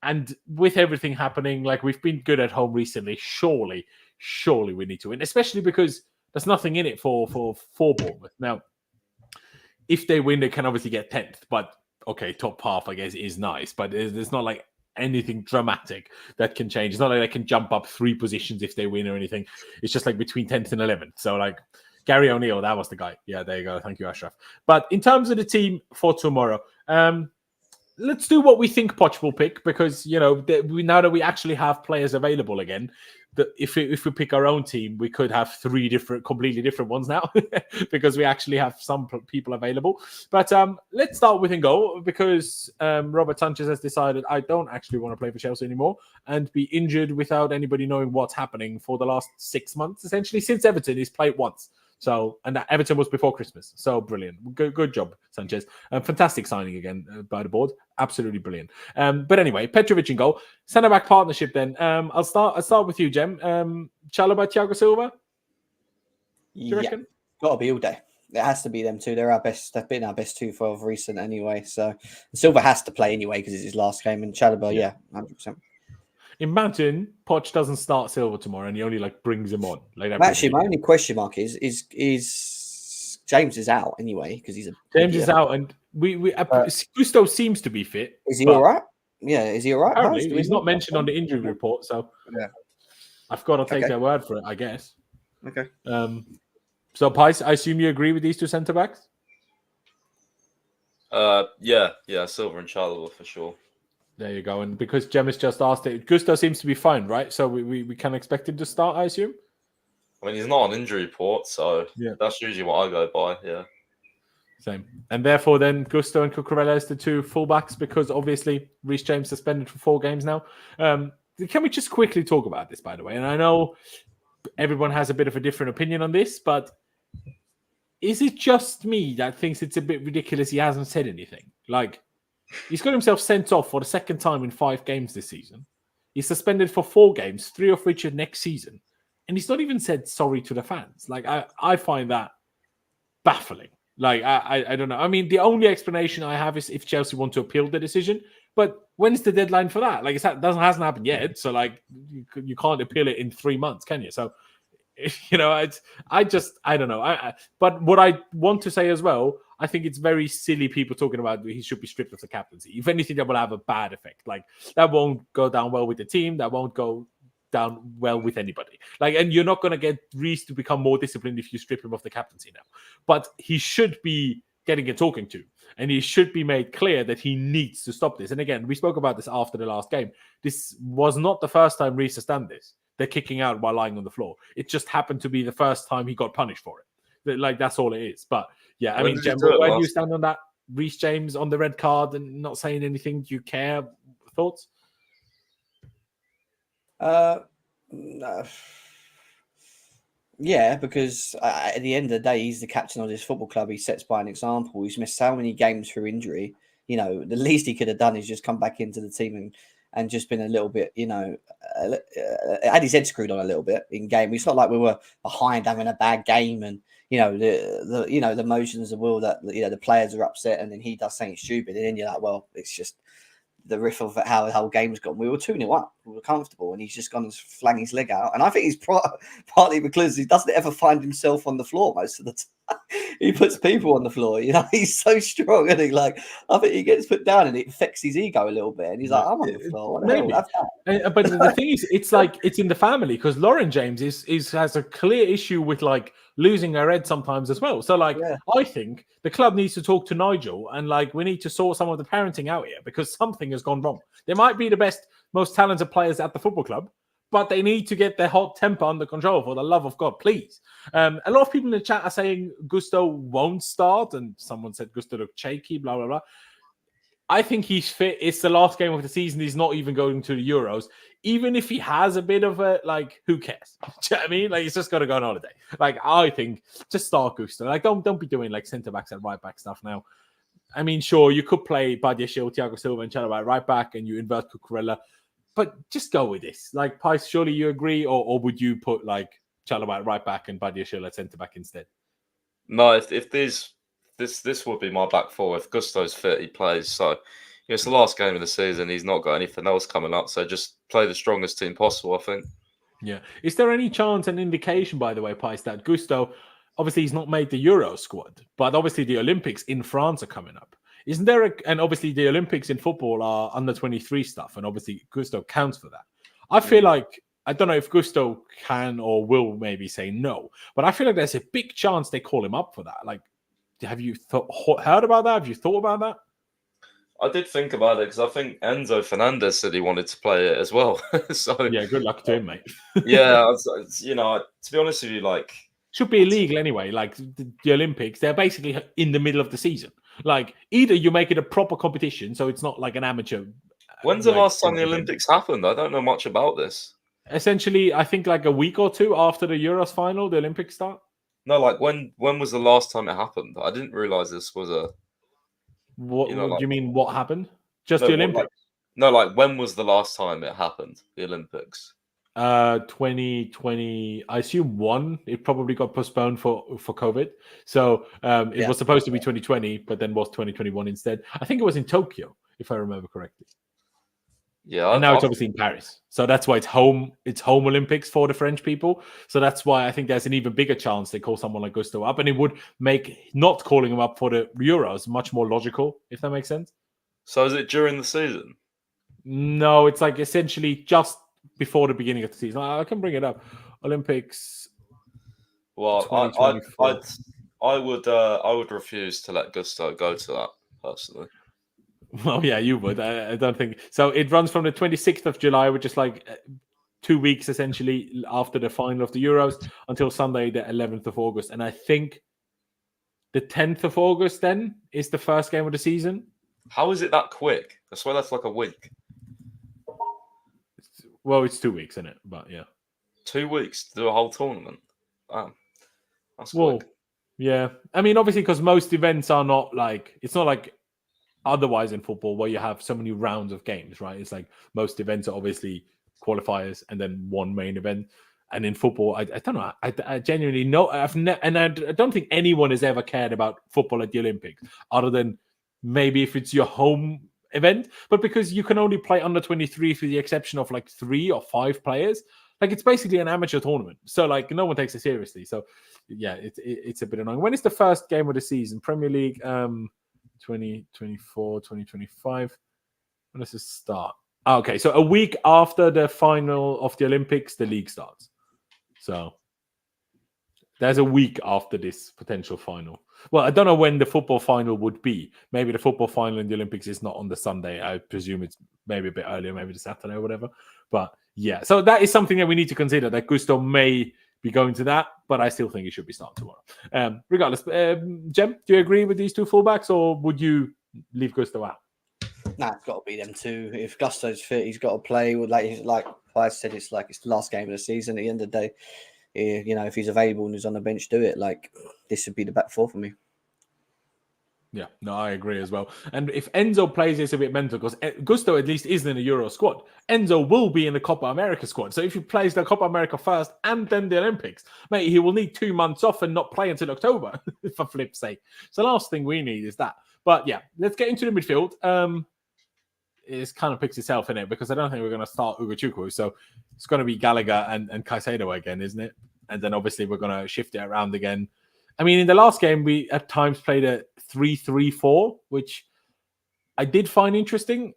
And with everything happening, like we've been good at home recently, surely we need to win, especially because there's nothing in it for Bournemouth. Now, if they win, they can obviously get 10th. But okay, top half, I guess, is nice. But there's not like anything dramatic that can change. It's not like they can jump up 3 positions if they win or anything. It's just like between 10th and 11th. So like Gary O'Neill, that was the guy. Yeah, there you go. Thank you, Ashraf. But in terms of the team for tomorrow, let's do what we think Poch will pick, because, you know, now that we actually have players available again, if we pick our own team, we could have 3 completely different ones now because we actually have some people available. But let's start with in goal, because Robert Sanchez has decided I don't actually want to play for Chelsea anymore and be injured without anybody knowing what's happening for the last 6 months, essentially. Since Everton, he's played once. So, and that Everton was before Christmas. So brilliant. Good job, Sanchez. Fantastic signing again by the board. Absolutely brilliant. But anyway, Petrovic in goal. Centre-back partnership then. I'll start with you, Jem. Chalobah, Thiago Silva? Do you reckon? Got to be all day. It has to be them two. They're our best. They've been our best 2 for recent anyway. So Silva has to play anyway because it's his last game. And Chalobah, 100%. Imagine Poch doesn't start Silva tomorrow and he only like brings him on. Like that. Actually, my only question mark is James is out anyway because he's James is out, and Gusto seems to be fit. Is he all right? Yeah, is he all right? Apparently, he's not mentioned on the injury report, so yeah, I've got to take their word for it, I guess. Okay. So Pais, I assume you agree with these 2 centre backs? Yeah, Silva and Chalobah for sure. There you go. And because Jemis just asked it, Gusto seems to be fine, right? So we can expect him to start, I assume? I mean, he's not on injury report, so that's usually what I go by, yeah. Same. And therefore, then, Gusto and Cucurella as the 2 fullbacks, because obviously Reece James suspended for 4 games now. Can we just quickly talk about this, by the way? And I know everyone has a bit of a different opinion on this, but is it just me that thinks it's a bit ridiculous he hasn't said anything? Like, he's got himself sent off for the 2nd time in 5 games this season. He's suspended for 4 games, 3 of which are next season. And he's not even said sorry to the fans. Like, I find that baffling. Like, I don't know. I mean, the only explanation I have is if Chelsea want to appeal the decision. But when's the deadline for that? Like, hasn't happened yet. So, like, you can't appeal it in 3 months, can you? So, you know, I don't know. But what I want to say as well, I think it's very silly people talking about he should be stripped of the captaincy. If anything, that will have a bad effect. Like, that won't go down well with the team. That won't go down well with anybody. Like, and you're not going to get Reece to become more disciplined if you strip him of the captaincy now. But he should be getting a talking to, and he should be made clear that he needs to stop this. And again, we spoke about this after the last game. This was not the first time Reece has done this. They're kicking out while lying on the floor. It just happened to be the first time he got punished for it. Like, that's all it is. But yeah, I mean, Jem, where do you stand on that? Reece James on the red card and not saying anything. Do you care? Thoughts? No. Yeah, because at the end of the day, he's the captain of this football club. He sets by an example. He's missed so many games through injury. You know, the least he could have done is just come back into the team and just been a little bit, you know, had his head screwed on a little bit in game. It's not like we were behind having a bad game and, you know, the emotions of will that, you know, the players are upset and then he does something stupid. And then you're like, well, it's just the riff of how the whole game's gone. We were 2-0 up. We were comfortable and he's just gone and flung his leg out. And I think he's partly because he doesn't ever find himself on the floor most of the time. He puts people on the floor. You know, he's so strong. And he I think he gets put down and it affects his ego a little bit. And he's like, I'm on the floor. What the hell? But the thing is, it's like, it's in the family because Lauren James has a clear issue with like losing her head sometimes as well. So like, I think the club needs to talk to Nigel and like, we need to sort some of the parenting out here because something has gone wrong. They might be the best, most talented players at the football club, but they need to get their hot temper under control for the love of God, please. A lot of people in the chat are saying Gusto won't start, and someone said Gusto looked shaky, blah, blah, blah. I think he's fit. It's the last game of the season. He's not even going to the Euros. Even if he has a bit of a, like, who cares? Do you know what I mean? Like, he's just got to go on holiday. Like, I think, just start Gusto. Like, don't be doing, like, centre-backs and right-back stuff now. I mean, sure, you could play Badiashile, Thiago Silva, and Chalobah at right-back, and you invert Cucurella. But just go with this. Like, Pais, surely you agree? Or would you put, like, Chalobah at right-back and Badiashile at centre-back instead? No, if this would be my back four. If Gusto's fit, he plays. So it's the last game of the season. He's not got anything else coming up. So just play the strongest team possible, I think. Yeah. Is there any chance and indication, by the way, Pais, that Gusto, obviously he's not made the Euro squad, but obviously the Olympics in France are coming up. Isn't there and obviously the Olympics in football are under 23 stuff, and obviously Gusto counts for that. I feel like, I don't know if Gusto can or will maybe say no, but I feel like there's a big chance they call him up for that. Like, have you heard about that? Have you thought about that? I did think about it because I think Enzo Fernandez said he wanted to play it as well. So yeah, good luck to him, mate. Yeah, you know, to be honest with you, like, should be illegal anyway. Like the Olympics, they're basically in the middle of the season. Like either you make it a proper competition, so it's not like an amateur. When's the last time the Olympics happened? I don't know much about this. Essentially, I think like a week or two after the Euros final, the Olympics start. No, like when was the last time it happened? I didn't realize this was a. What, do you mean? What happened? Just the Olympics? Like when was the last time it happened? The Olympics. 2020. I assume one. It probably got postponed for COVID. So it was supposed to be 2020, but then was 2021 instead. I think it was in Tokyo, if I remember correctly. Yeah, and now it's obviously in Paris, so that's why it's home Olympics for the French people. So that's why I think there's an even bigger chance they call someone like Gusto up, and it would make not calling him up for the Euros much more logical, if that makes sense. So is it during the season? No, it's like essentially just before the beginning of the season. I can bring it up. Olympics. Well, I would refuse to let Gusto go to that personally. Well, yeah, you would. I don't think so. It runs from the 26th of July, which is like 2 weeks essentially after the final of the Euros, until Sunday, the 11th of August. And I think the 10th of August then is the first game of the season. How is it that quick? I swear that's like a week. Well, it's 2 weeks, isn't it? But yeah. 2 weeks to do a whole tournament. Wow. That's quick. Yeah. I mean, obviously, because most events are not like, it's not like otherwise in football where you have so many rounds of games, right? It's like most events are obviously qualifiers and then one main event. And in football, I don't know. I genuinely know. And I don't think anyone has ever cared about football at the Olympics, other than maybe if it's your home event. But because you can only play under 23 with the exception of like 3 or 5 players, like it's basically an amateur tournament. So like no one takes it seriously. So yeah, it's a bit annoying. When is the first game of the season? Premier League. 2024, 2025. When does it start? Okay, so a week after the final of the Olympics, the league starts. So there's a week after this potential final. Well, I don't know when the football final would be. Maybe the football final in the Olympics is not on the Sunday. I presume it's maybe a bit earlier, maybe the Saturday or whatever. But yeah, so that is something that we need to consider, that Gusto may be going to that, but I still think he should be starting tomorrow. Regardless, Jem, do you agree with these two fullbacks, or would you leave Gusto out? Nah, it's got to be them two. If Gusto's fit, he's got to play. Like I said, it's the last game of the season. At the end of the day, you know, if he's available and he's on the bench, do it. Like this would be the back four for me. Yeah, no, I agree as well. And if Enzo plays, it's a bit mental because Gusto at least isn't in the Euro squad. Enzo will be in the Copa America squad. So if he plays the Copa America first and then the Olympics, mate, he will need 2 months off and not play until October, for flip's sake. So the last thing we need is that. But yeah, let's get into the midfield. It kind of picks itself in it because I don't think we're going to start Ugochukwu. So it's going to be Gallagher and Caicedo again, isn't it? And then obviously we're going to shift it around again. I mean, in the last game, we at times played a 3-3-4, which I did find interesting.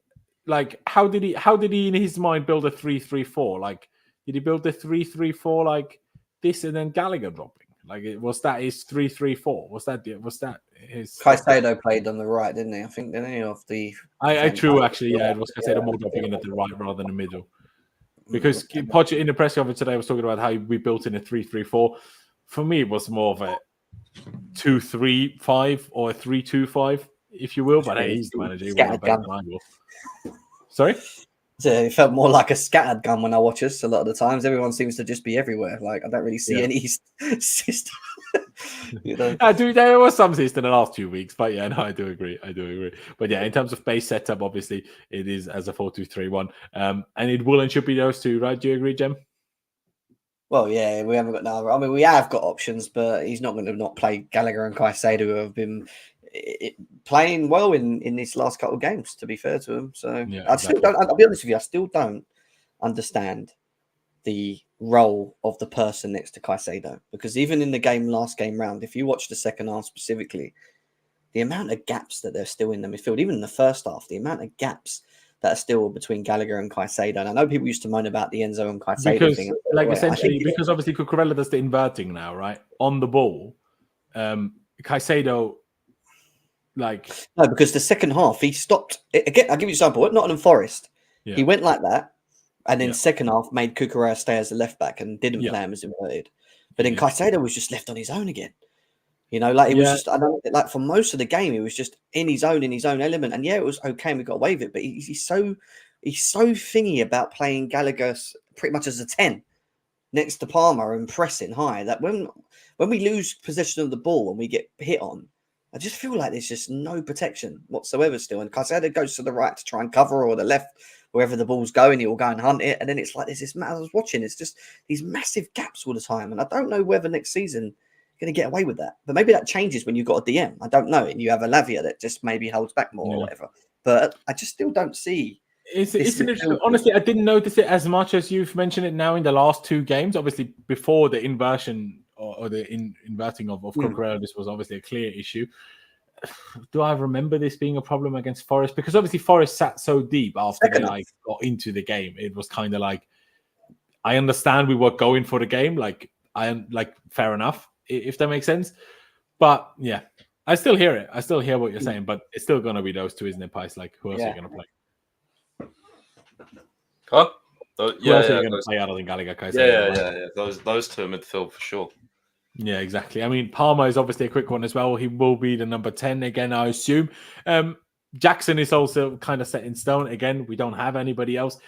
Like, how did he in his mind build a 3-3-4? Like, did he build the 3-3-4 like this and then Gallagher dropping? Like, was that his 3-3-4? Was that his? Caicedo played on the right, didn't he? I think, didn't he? Of the true, actually, yeah, it was Caicedo more dropping in at the right rather than the middle. Because Pochettino in the press conference today was talking about how we built in a 3-3-4. For me, it was more of a 2-3-5 or a 3-2-5, if you will. But hey, he's the manager. Sorry? So it felt more like a scattered gun when I watch us. A lot of the times, everyone seems to just be everywhere. Like I don't really see any system. You know? There was some system in the last 2 weeks, but yeah, no, I do agree. But yeah, in terms of base setup, obviously it is as a 4-2-3-1, and it will and should be those two, right? Do you agree, Jem? Well, yeah, we haven't got no. I mean, we have got options, but he's not going to not play Gallagher and Caicedo, who have been playing well in these last couple of games. To be fair to him, so yeah, I'll be honest with you, I still don't understand the role of the person next to Caicedo, because even in the last game round, if you watch the second half specifically, the amount of gaps that there's still in the midfield, even in the first half, the amount of gaps that are still between Gallagher and Caicedo. And I know people used to moan about the Enzo and Caicedo thing. Like, essentially, because obviously Cucurella does the inverting now, right? On the ball. Caicedo, like... No, because the second half, he stopped... Again, I'll give you an example. At Nottingham Forest, he went like that, and then second half made Cucurella stay as a left-back and didn't play him as inverted. But then Caicedo was just left on his own again. You know, like it was just, I don't like for most of the game, he was just in his own element. And yeah, it was okay, and we got away with it. But he's so thingy about playing Gallagher pretty much as a 10 next to Palmer and pressing high, that when we lose possession of the ball and we get hit on, I just feel like there's just no protection whatsoever still. And Caicedo goes to the right to try and cover, or the left, wherever the ball's going, he will go and hunt it. And then it's like there's this, I was watching, it's just these massive gaps all the time. And I don't know whether next season going to get away with that. But maybe that changes when you've got a DM. I don't know. And you have a Lavia that just maybe holds back more or whatever. But I just still don't see. Honestly, I didn't notice it as much as you've mentioned it now in the last two games. Obviously, before the inversion or the inverting of Cucurella, this was obviously a clear issue. Do I remember this being a problem against Forest? Because obviously Forest sat so deep after they got into the game. It was kind of like, I understand we were going for the game. Like, I am like, fair enough, if that makes sense. But yeah, I still hear it. I still hear what you're saying, but it's still going to be those two, isn't it, Pies? Like, who else are you going to play? Huh? Who else are you going to play other than Gallagher? Yeah. Those two in midfield for sure. Yeah, exactly. I mean, Palmer is obviously a quick one as well. He will be the number 10 again, I assume. Jackson is also kind of set in stone. Again, we don't have anybody else.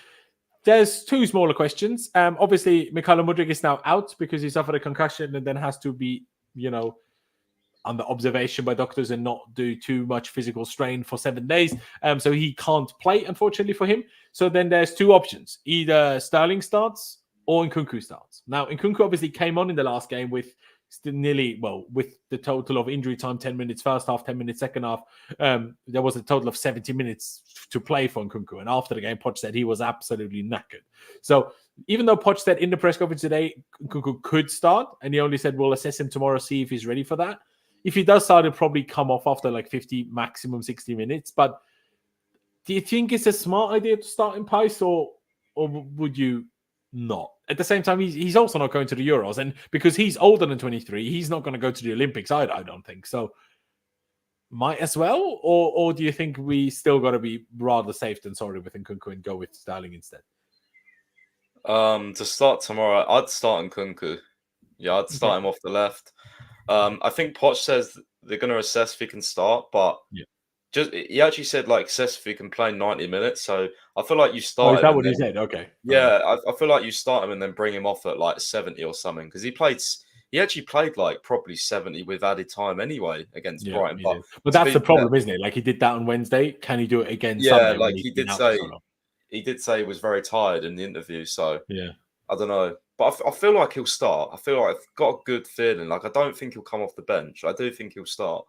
There's two smaller questions. Obviously, Mykhailo Mudryk is now out because he suffered a concussion and then has to be, under observation by doctors and not do too much physical strain for 7 days. So he can't play, unfortunately, for him. So then there's two options. Either Sterling starts or Nkunku starts. Now, Nkunku obviously came on in the last game with with the total of injury time, 10 minutes first half, 10 minutes second half. There was a total of 70 minutes to play for Nkunku. And after the game, Poch said he was absolutely knackered. So even though Poch said in the press conference today, Nkunku could start, and he only said, we'll assess him tomorrow, see if he's ready for that. If he does start, he'll probably come off after like 50, maximum 60 minutes. But do you think it's a smart idea to start in Pice, or would you not? At the same time, he's also not going to the Euros. And because he's older than 23, he's not going to go to the Olympics either, I don't think. So might as well? Or do you think we still got to be rather safe than sorry with Nkunku and go with Sterling instead? To start tomorrow, I'd start Nkunku. Yeah, I'd start him off the left. I think Poch says they're going to assess if he can start, but he actually said assess if he can play 90 minutes. So I feel like you start. Oh, is that what he said? Okay. Yeah, I feel like you start him and then bring him off at 70 or something, because he actually played probably 70 with added time anyway against Brighton. But that's the problem, isn't it? Like, he did that on Wednesday. Can he do it again Sunday? Yeah, he did say he was very tired in the interview. So yeah, I don't know. But I feel like he'll start. I feel like I've got a good feeling. I don't think he'll come off the bench. I do think he'll start.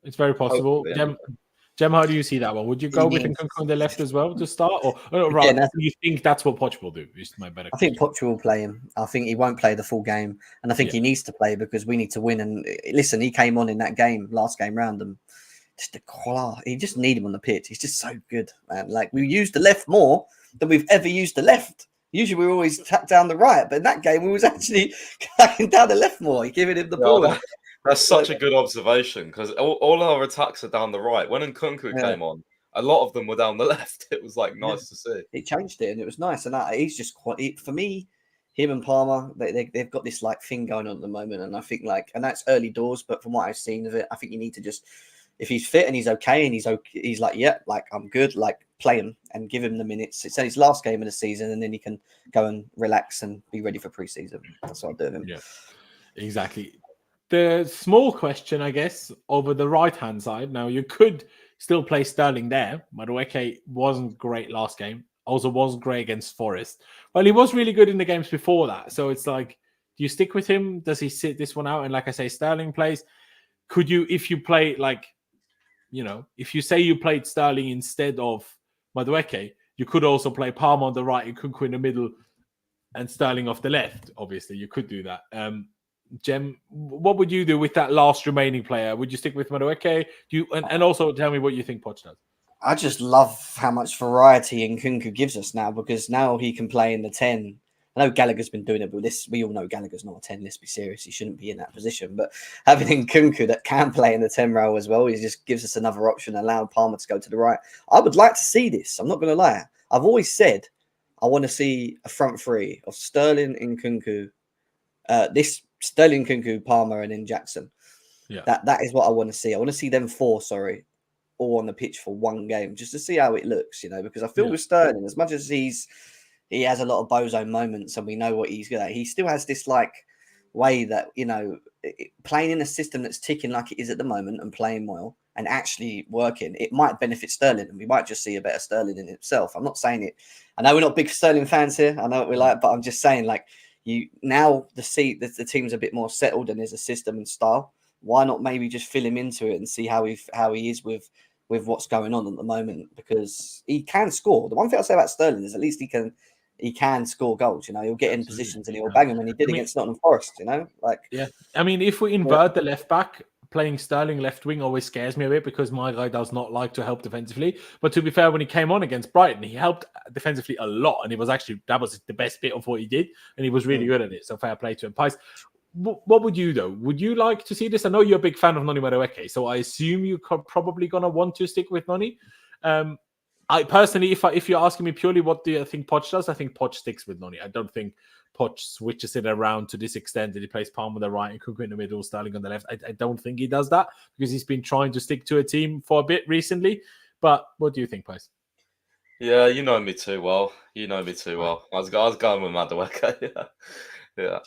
It's very possible. Jem, how do you see that one? Would you go with Nkunku on the left as well to start? Or rather, do you think that's what Poch will do? Is my better question. I think Poch will play him. I think he won't play the full game. And I think he needs to play because we need to win. And listen, he came on in that game, last game round, and just you just need him on the pitch. He's just so good, man. Like, we used the left more than we've ever used the left. Usually we always tap down the right, but in that game we was actually cracking down the left more, giving him the ball. That's such a good observation, because all our attacks are down the right. When Nkunku came on, a lot of them were down the left. It was nice to see. He changed it, and it was nice. And he's just quite. For me, him and Palmer, they've got this thing going on at the moment, and I think and that's early doors. But from what I've seen of it, I think you need to just, if he's fit and he's okay, and he's I'm good. Play him and give him the minutes. It's his last game of the season, and then he can go and relax and be ready for pre-season. That's what I'll do with him. Yeah, exactly. The small question, I guess, over the right-hand side. Now, you could still play Sterling there. Madueke wasn't great last game. Also wasn't great against Forest. Well, he was really good in the games before that. So it's do you stick with him? Does he sit this one out? And like I say, Sterling plays. Could you, if you play if you say you played Sterling instead of Madueke, you could also play Palmer on the right and Nkunku in the middle and Sterling off the left. Obviously, you could do that. Jem, what would you do with that last remaining player? Would you stick with Madueke? And also tell me what you think Poch does. I just love how much variety Nkunku gives us now, because now he can play in the 10. I know Gallagher's been doing it, but we all know Gallagher's not a 10. Let's be serious. He shouldn't be in that position. But having Nkunku that can play in the 10 role as well, he just gives us another option, allowing Palmer to go to the right. I would like to see this. I'm not going to lie. I've always said I want to see a front three of Sterling, Nkunku, Sterling, Nkunku, Palmer, and then Jackson. Yeah, that is what I want to see. I want to see them four, all on the pitch for one game, just to see how it looks, because I feel with Sterling, as much as he has a lot of bozo moments and we know what he's good at, he still has this way that, playing in a system that's ticking like it is at the moment and playing well and actually working, it might benefit Sterling, and we might just see a better Sterling in himself. I'm not saying it. I know we're not big Sterling fans here. I know what we like, but I'm just saying, the team's a bit more settled and there's a system and style. Why not maybe just fill him into it and see how he is with what's going on at the moment, because he can score. The one thing I say about Sterling is at least he can score goals. He'll get in positions and he'll bang them, and he did against Nottingham Forest. I mean, if we invert the left back, playing Sterling left wing always scares me a bit, because my guy does not like to help defensively. But to be fair, when he came on against Brighton, he helped defensively a lot, and that was the best bit of what he did, and he was really good at it. So fair play to him. Pys, what would you do? Would you like to see this? I know you're a big fan of Noni Madueke, so I assume you're probably going to want to stick with Noni. I personally, if you're asking me purely what do you think Poch does, I think Poch sticks with Noni. I don't think Poch switches it around to this extent that he plays Palmer on the right and Nkunku in the middle, Sterling on the left. I don't think he does that, because he's been trying to stick to a team for a bit recently. But what do you think, Pys? Yeah, you know me too well. I was going with Madueke. Yeah.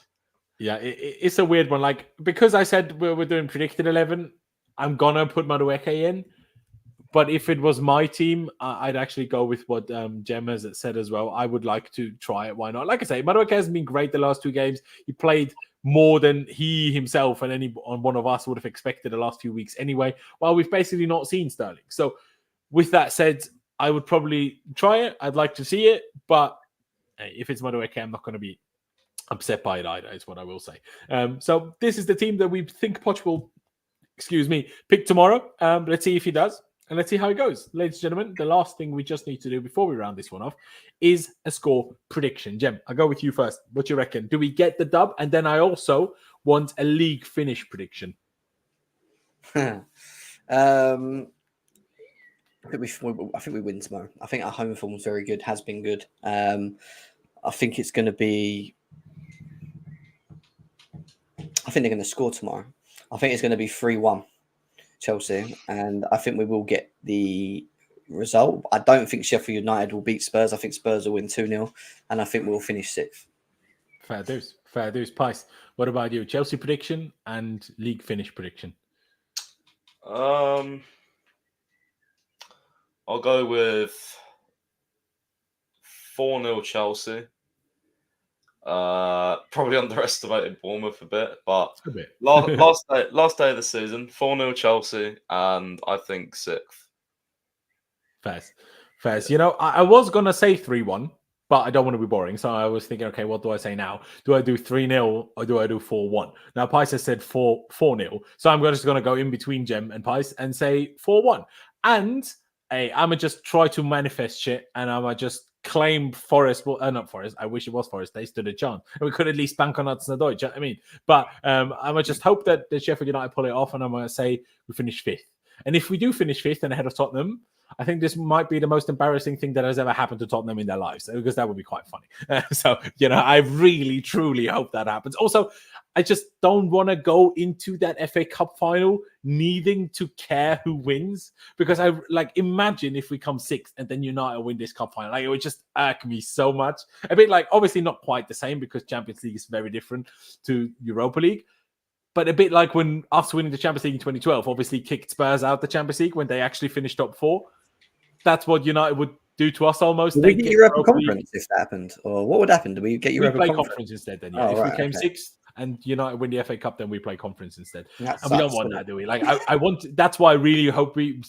Yeah, it's a weird one. Because I said we're doing predicted 11, I'm going to put Madueke in. But if it was my team, I'd actually go with what Jem has said as well. I would like to try it. Why not? Like I say, Madueke hasn't been great the last 2 games. He played more than he himself and any one of us would have expected the last few weeks anyway. Well, we've basically not seen Sterling. So with that said, I would probably try it. I'd like to see it. But if it's Madueke, I'm not going to be upset by it either, is what I will say. So this is the team that we think Poch will, pick tomorrow. Let's see if he does. And let's see how it goes. Ladies and gentlemen, the last thing we just need to do before we round this one off is a score prediction. Jem, I'll go with you first. What do you reckon? Do we get the dub? And then I also want a league finish prediction. I think we win tomorrow. I think our home form is very good, has been good. I think it's going to be... I think they're going to score tomorrow. I think it's going to be 3-1. Chelsea, and I think we will get the result. I don't think Sheffield United will beat Spurs. I think Spurs will win 2-0, and I think we'll finish 6th. Fair dues. Pys, what about you? Chelsea prediction and league finish prediction? I'll go with 4-0 Chelsea. Probably underestimated Bournemouth a bit, but last day of the season, 4-0 Chelsea, and I think 6th. Fairs. I was gonna say 3-1, but I don't want to be boring, so I was thinking, okay, what do I say now? Do I do 3-0 or do I do 4-1? Now Pys has said 4-0, so I'm just gonna go in between Jem and Pys and say 4-1. And I'm gonna just try to manifest shit, and I'm gonna just claim Forest. Well, not Forest. I wish it was Forest. They stood a chance. And we could at least bank on that to Deutsch. You know what I mean? But I'm going to just hope that the Sheffield United pull it off, and I'm going to say we finish 5th. And if we do finish 5th and ahead of Tottenham, I think this might be the most embarrassing thing that has ever happened to Tottenham in their lives, because that would be quite funny. So, I really, truly hope that happens. Also, I just don't want to go into that FA Cup final needing to care who wins, because I imagine if we come 6th and then United win this cup final, it would just irk me so much. A bit obviously not quite the same, because Champions League is very different to Europa League. But a bit like when us winning the Champions League in 2012 obviously kicked Spurs out the Champions League when they actually finished top 4. That's what United would do to us almost. Would we get Europa Conference if that happened? Or what would happen? Do we get Europa Conference instead then? Yeah. If we came 6th and United win the FA Cup, then we play Conference instead. And we don't want that, do we? I want. That's why I really hope we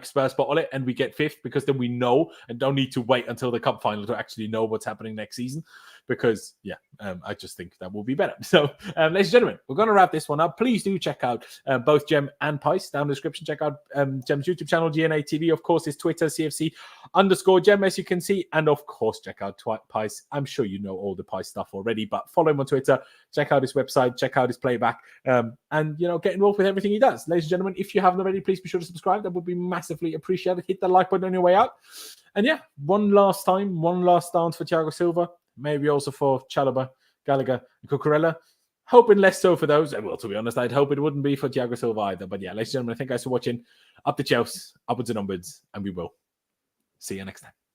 Spurs bottle it and we get 5th, because then we know and don't need to wait until the cup final to actually know what's happening next season. because, I just think that will be better. So, ladies and gentlemen, we're going to wrap this one up. Please do check out both Gem and Pys down in the description. Check out Gem's YouTube channel, GNA TV. Of course, his Twitter, CFC_Gem, as you can see. And of course, check out Pys. I'm sure you know all the Pys stuff already, but follow him on Twitter. Check out his website. Check out his playback. And, get involved with everything he does. Ladies and gentlemen, if you haven't already, please be sure to subscribe. That would be massively appreciated. Hit the like button on your way out. And one last time, one last dance for Thiago Silva. Maybe also for Chalobah, Gallagher, and Cucurella. Hoping less so for those. And well, to be honest, I'd hope it wouldn't be for Thiago Silva either. But ladies and gentlemen, thank you guys for watching. Up the Chelsea, upwards and onwards, and we will see you next time.